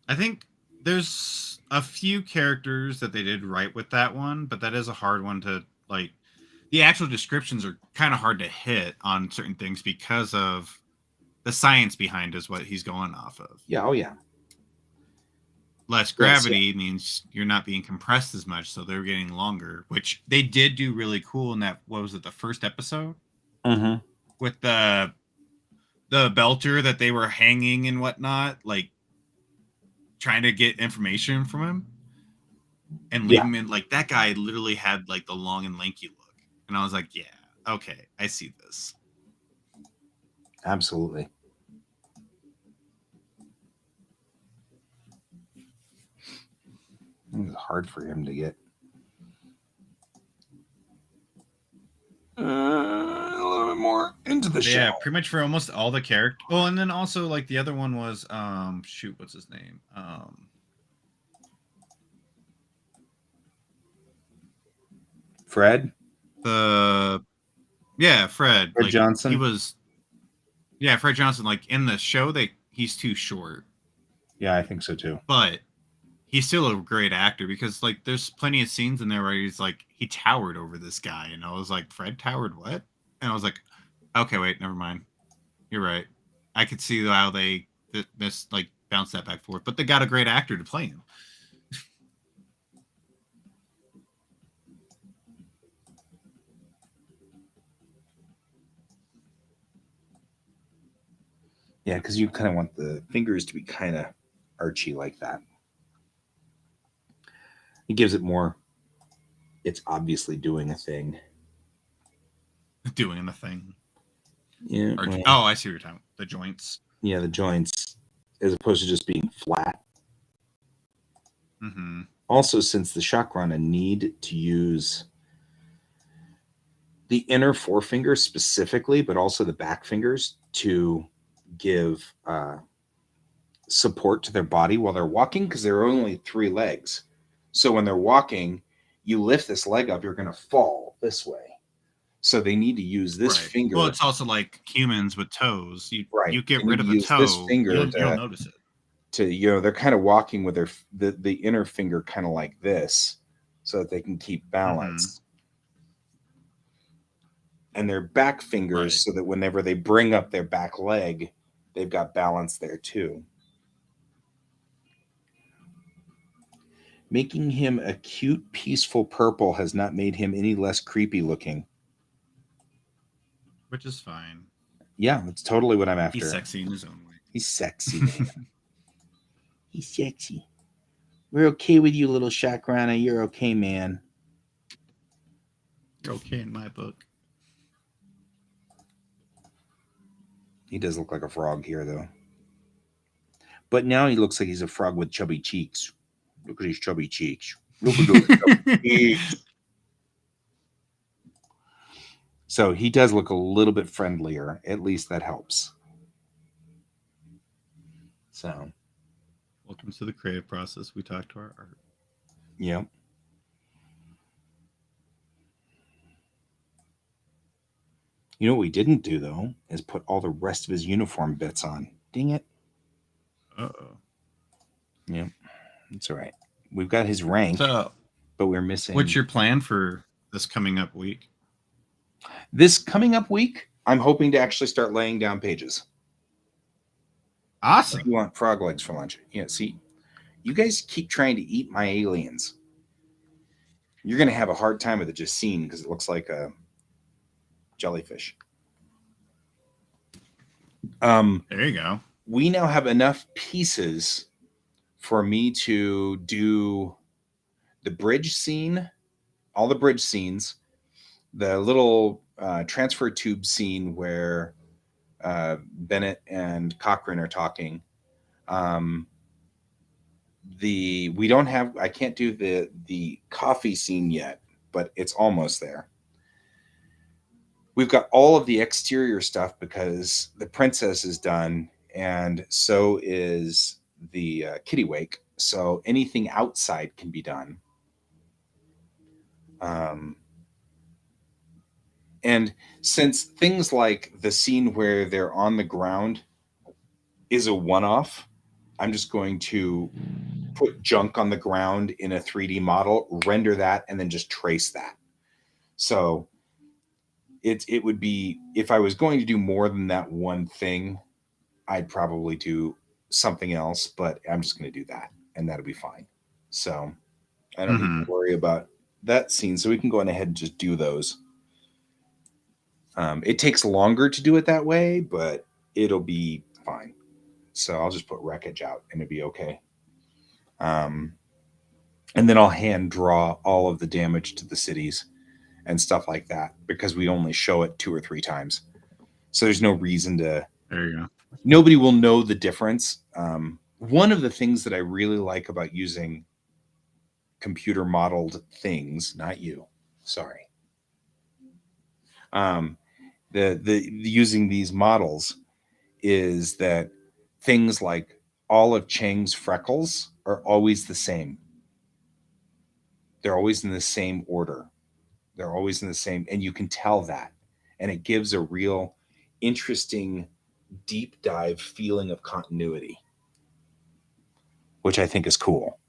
I think there's a few characters that they did right with that one, but that is a hard one to, like, the actual descriptions are kind of hard to hit on certain things because of the science behind is what he's going off of. Yeah. Oh yeah. Less gravity means you're not being compressed as much, so they're getting longer, which they did do really cool in that, what was it, the first episode? Mm-hmm. With the Belter that they were hanging and whatnot, like trying to get information from him and leave him in, like, that guy literally had like the long and lanky look. And I was like, yeah, okay, I see this. Absolutely. It was hard for him to get a little bit more into the show. Yeah, pretty much for almost all the characters. Oh, and then also like the other one was shoot, what's his name? Fred? Fred Fred like, Johnson. He was Yeah, Fred Johnson, like in the show, he's too short, Yeah, I think so too. but he's still a great actor because like there's plenty of scenes in there where he's like he towered over this guy, and I was like, Fred towered what? And I was like, okay, wait, never mind. You're right. I could see how they this like bounce that back and forth, but they got a great actor to play him. Yeah, because you kind of want the fingers to be kind of archy like that. It gives it more. It's obviously doing a thing. Doing the thing. Yeah. Oh, I see what you're talking about. The joints. Yeah, the joints, as opposed to just being flat. Mm-hmm. Also, since the chakra need to use the inner forefinger specifically, but also the back fingers to give support to their body while they're walking, because there are only 3 legs. So when they're walking, you lift this leg up, you're going to fall this way. So they need to use this finger. Well, it's also like humans with toes. You get rid of a toe, this finger you'll notice it. They're kind of walking with the inner finger kind of like this, so that they can keep balance. Mm-hmm. And their back fingers, so that whenever they bring up their back leg, they've got balance there too. Making him a cute, peaceful purple has not made him any less creepy looking. Which is fine. Yeah, that's totally what I'm after. He's sexy in his own way. He's sexy, man. He's sexy. We're okay with you, little Shakrana. You're okay, man. You're okay in my book. He does look like a frog here, though. But now he looks like he's a frog with chubby cheeks. Look at his chubby cheeks. Look at those chubby cheeks. So he does look a little bit friendlier. At least that helps. So. Welcome to the creative process. We talk to our art. Yep. You know what we didn't do, though, is put all the rest of his uniform bits on. Dang it. Uh-oh. Yep. It's all right. We've got his rank, but we're missing... What's your plan for this coming up week? This coming up week, I'm hoping to actually start laying down pages. Awesome. You want frog legs for lunch? Yeah, see, you guys keep trying to eat my aliens. You're going to have a hard time with it just seeing, because it looks like a jellyfish. There you go. We now have enough pieces for me to do the bridge scene, all the bridge scenes, the little transfer tube scene where Bennett and Cochran are talking. I can't do the coffee scene yet, but it's almost there. We've got all of the exterior stuff because the princess is done, and so is the Kittiwake. So anything outside can be done. And since things like the scene where they're on the ground is a one-off, I'm just going to put junk on the ground in a 3D model, render that, and then just trace that. So it would be, if I was going to do more than that one thing, I'd probably do something else, but I'm just going to do that, and that'll be fine. So I don't need to worry about that scene. So we can go on ahead and just do those. It takes longer to do it that way, but it'll be fine. So I'll just put wreckage out and it'll be okay. And then I'll hand draw all of the damage to the cities and stuff like that, because we only show it 2 or 3 times. So there's no reason to... There you go. Nobody will know the difference. One of the things that I really like about using computer modeled things, not you, sorry. The using these models is that things like all of Chang's freckles are always the same. They're always in the same order. They're always in the same, and you can tell that. And it gives a real interesting deep dive feeling of continuity, which I think is cool.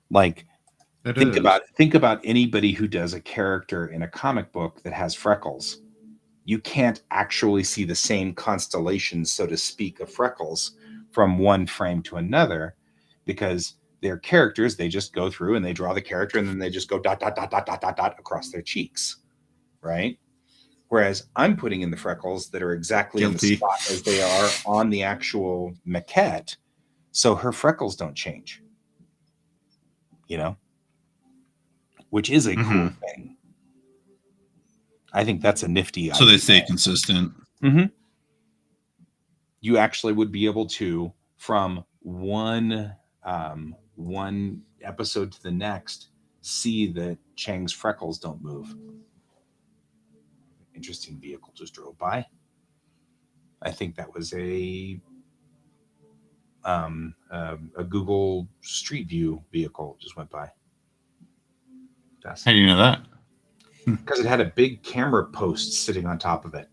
Like, It think is. about anybody who does a character in a comic book that has freckles. You can't actually see the same constellation, so to speak, of freckles from one frame to another, because they're characters. They just go through and they draw the character, and then they just go dot dot dot dot dot dot dot across their cheeks, right? Whereas I'm putting in the freckles that are exactly in the Guilty. spot as they are on the actual maquette, so her freckles don't change. You know, which is a Mm-hmm. cool thing. I think that's a nifty So they idea. stay consistent. Mm-hmm. You actually would be able to, from one episode to the next, see that Chang's freckles don't move. Interesting vehicle just drove by. I think that was a Google Street View vehicle just went by. How do you know that? Because it had a big camera post sitting on top of it.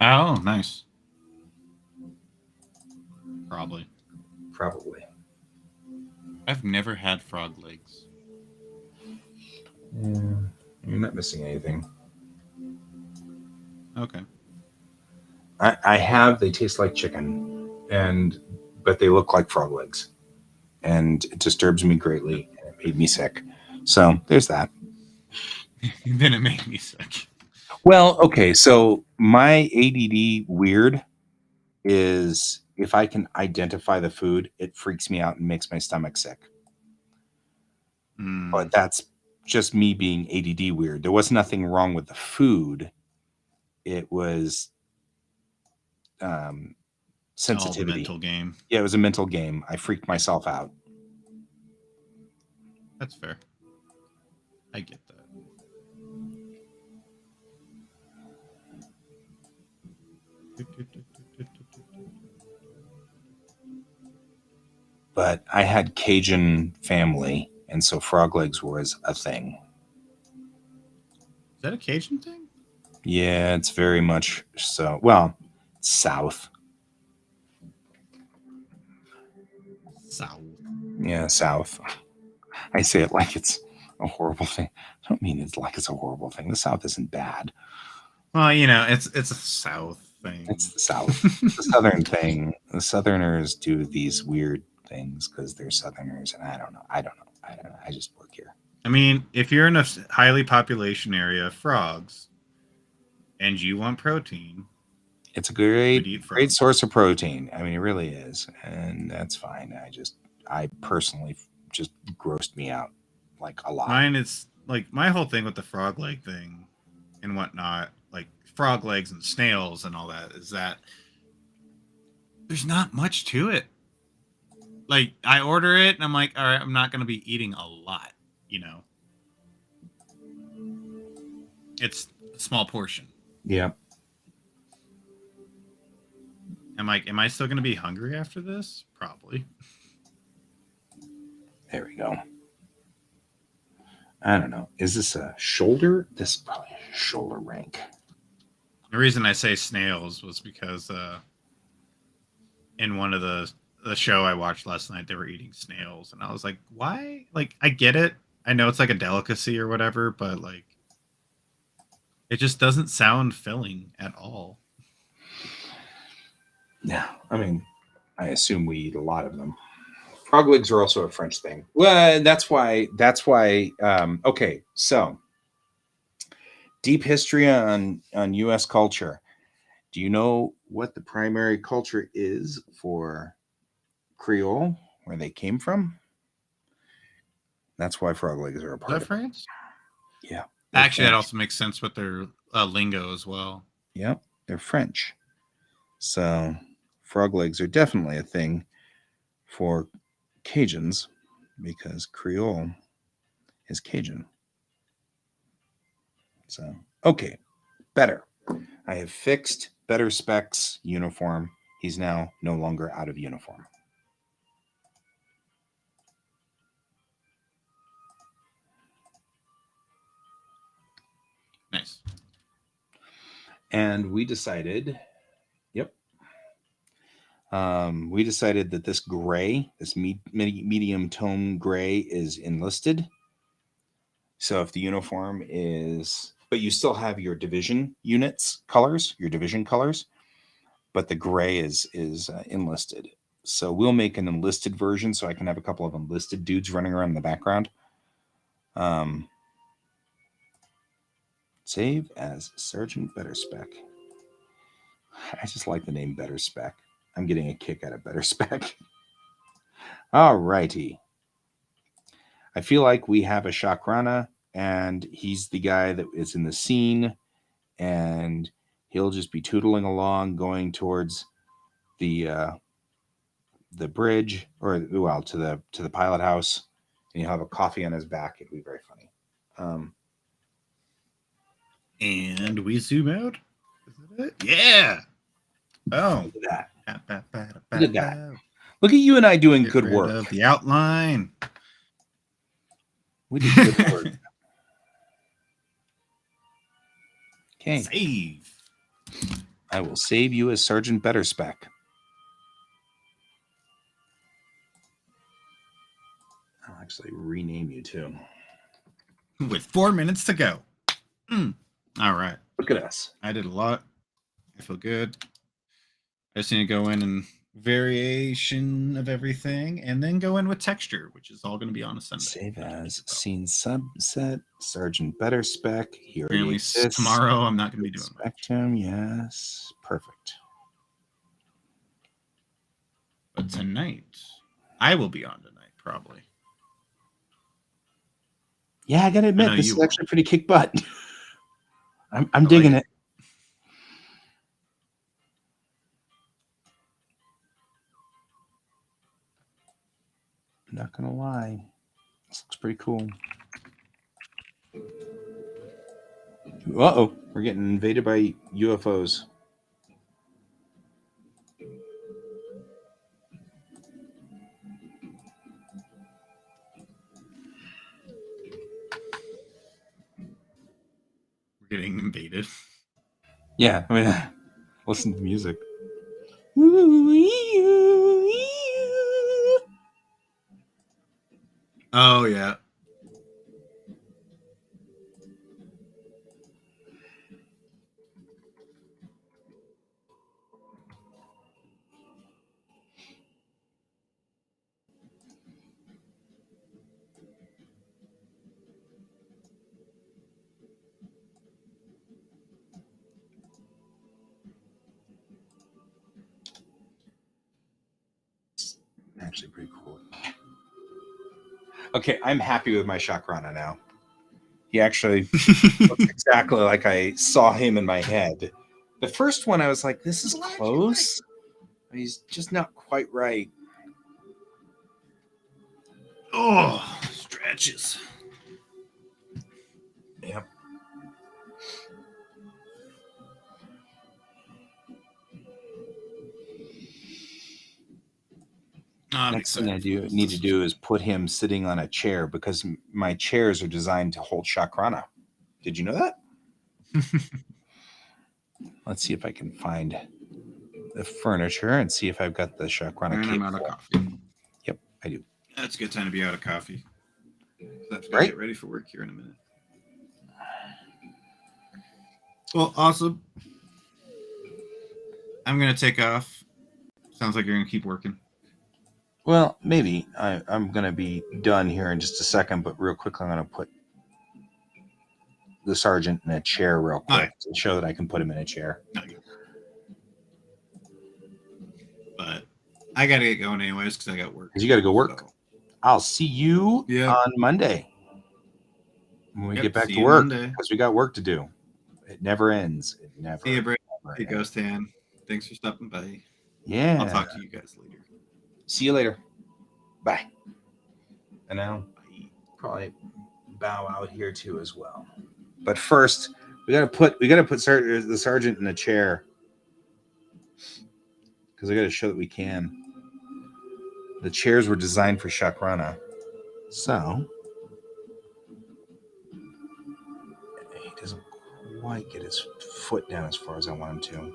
Oh, nice. Probably. I've never had frog legs. Yeah, you're not missing anything. Okay. I have. They taste like chicken, but they look like frog legs, and it disturbs me greatly. And it made me sick. So there's that. Then it made me sick. Well, okay. So my ADD weird is if I can identify the food, it freaks me out and makes my stomach sick. But that's just me being ADD weird. There was nothing wrong with the food. It was sensitivity. All the mental game. Yeah, it was a mental game. I freaked myself out. That's fair. I get that. But I had Cajun family, and so frog legs was a thing. Is that a Cajun thing? Yeah, it's very much so. Well, South. South. Yeah, South. I say it like it's a horrible thing. I don't mean it's like it's a horrible thing. The South isn't bad. Well, you know, it's a South thing. It's the South. The Southern thing. The Southerners do these weird things because they're Southerners, and I don't know. I just work here. I mean, if you're in a highly population area of frogs and you want protein, It's a you would eat great frogs. source of protein. I mean, it really is, and that's fine. I personally just grossed me out like a lot. Mine is like my whole thing with the frog leg thing and whatnot, like frog legs and snails and all that, is that there's not much to it. Like I order it and I'm like, all right, I'm not going to be eating a lot, you know. It's a small portion. Yeah. I'm like, am I still going to be hungry after this? Probably. There we go. I don't know. Is this a shoulder? This is probably a shoulder rank. The reason I say snails was because in one of the show I watched last night, they were eating snails, and I was like, why? Like, I get it. I know it's like a delicacy or whatever, but like, it just doesn't sound filling at all. Yeah, I mean, I assume we eat a lot of them. Frog legs are also a French thing. Well, that's why. Okay, so deep history on U.S. culture. Do you know what the primary culture is for Creole, where they came from? That's why frog legs are a Is part that of it. France? Yeah. Actually, that French. also makes sense with their lingo as well. Yep, they're French. So frog legs are definitely a thing for Cajuns because Creole is Cajun. So, okay, better. I have fixed better specs uniform. He's now no longer out of uniform. Nice. And we decided We decided that this gray, this medium tone gray, is enlisted. So if the uniform is, but you still have your division units colors, your division colors, but the gray is enlisted. So we'll make an enlisted version, so I can have a couple of enlisted dudes running around in the background. Save as Sergeant Betterspec. I just like the name Betterspec. I'm getting a kick out of Betterspec. All righty. I feel like we have a Shakrana, and he's the guy that is in the scene, and he'll just be tootling along, going towards the bridge, or well, to the pilot house, and he'll have a coffee on his back. It'd be very funny. And we zoom out. Is that it? Yeah. Oh, Look at that. Look Look at that. Look at you and I doing Get good rid work. of the outline. We did good work. Okay. Save. I will save you as Sergeant Betterspec. I'll actually rename you too. With 4 minutes to go. All right. Look at us. I did a lot. I feel good. I just need to go in and variation of everything, and then go in with texture, which is all going to be on a Sunday. Save as scene subset, Sergeant Betterspec. Here it Apparently exists. tomorrow I'm not going to be doing much. Spectrum, yes. Perfect. But tonight, I will be on tonight, probably. Yeah, I gotta admit, this is actually pretty kick butt. I'm digging it. I'm not gonna lie. This looks pretty cool. Uh-oh, we're getting invaded by UFOs. We're getting invaded. Yeah, I mean, listen to the music. Oh, yeah. Actually pretty cool. Okay, I'm happy with my Shakrana now. He actually looks exactly like I saw him in my head. The first one, I was like, this is close. He's just not quite right. Oh, stretches. Yep. Next thing I need to do is put him sitting on a chair, because my chairs are designed to hold Shakrana. Did you know that? Let's see if I can find the furniture and see if I've got the Shakrana. And I'm out of coffee. Yep, I do. That's a good time to be out of coffee. I have to Right? get ready for work here in a minute. Well, awesome. I'm going to take off. Sounds like you're going to keep working. Well, maybe. I'm going to be done here in just a second, but real quick, I'm going to put the sergeant in a chair real quick to show that I can put him in a chair. But I got to get going anyways because I got work. You got to go work. So. I'll see you on Monday when we get back to work, because we got work to do. It never ends. It never. See you, Brad. Hey, Ghost Hand. Thanks for stopping by. Yeah. I'll talk to you guys later. See you later. Bye. And I'll probably bow out here too as well. But first, we gotta put the sergeant in a chair, because I gotta show that we can. The chairs were designed for Shakrana, so he doesn't quite get his foot down as far as I want him to.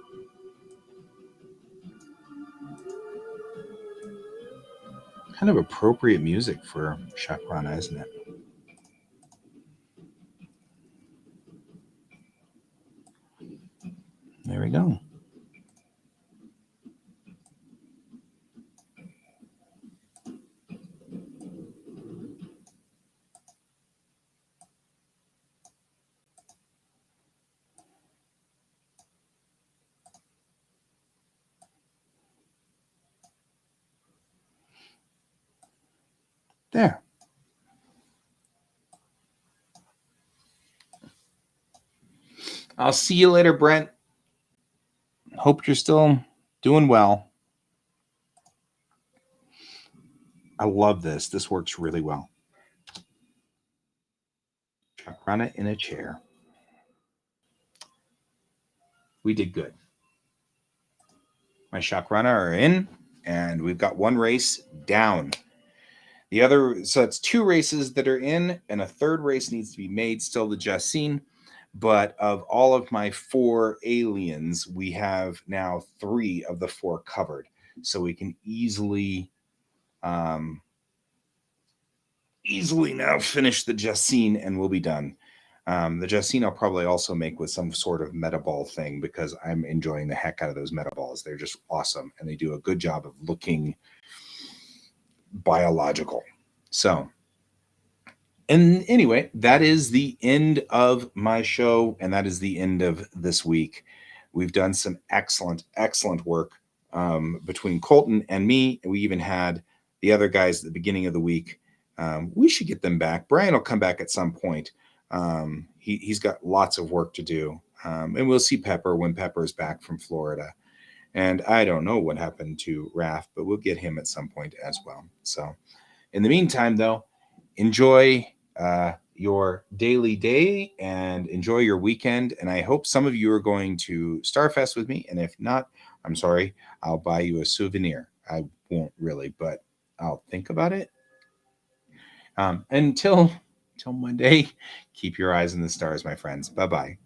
Kind of appropriate music for Shakrana, isn't it? There we go. There. I'll see you later, Brent. Hope you're still doing well. I love this. This works really well. Shakrana in a chair. We did good. My Shakrana are in, and we've got one race down. The other, so it's two races that are in, and a third race needs to be made, still the Justine. But of all of my 4 aliens, we have now 3 of the 4 covered. So we can easily now finish the Justine and we'll be done. The Justine I'll probably also make with some sort of meta ball thing because I'm enjoying the heck out of those meta balls. They're just awesome and they do a good job of looking biological. So, and anyway, that is the end of my show and that is the end of this week. We've done some excellent work between Colton and me. We even had the other guys at the beginning of the week. We should get them back. Brian will come back at some point. He's got lots of work to do. And we'll see Pepper when Pepper is back from Florida. And I don't know what happened to Raph, but we'll get him at some point as well. So in the meantime, though, enjoy your daily day and enjoy your weekend. And I hope some of you are going to Starfest with me. And if not, I'm sorry, I'll buy you a souvenir. I won't really, but I'll think about it. Until Monday, keep your eyes on the stars, my friends. Bye-bye.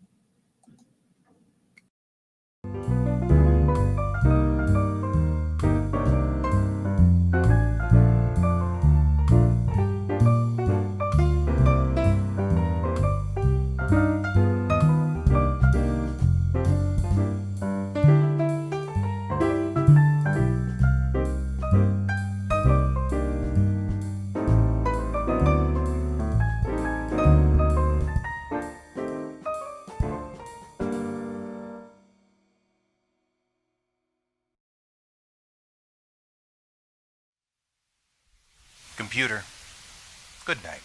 Computer, good night.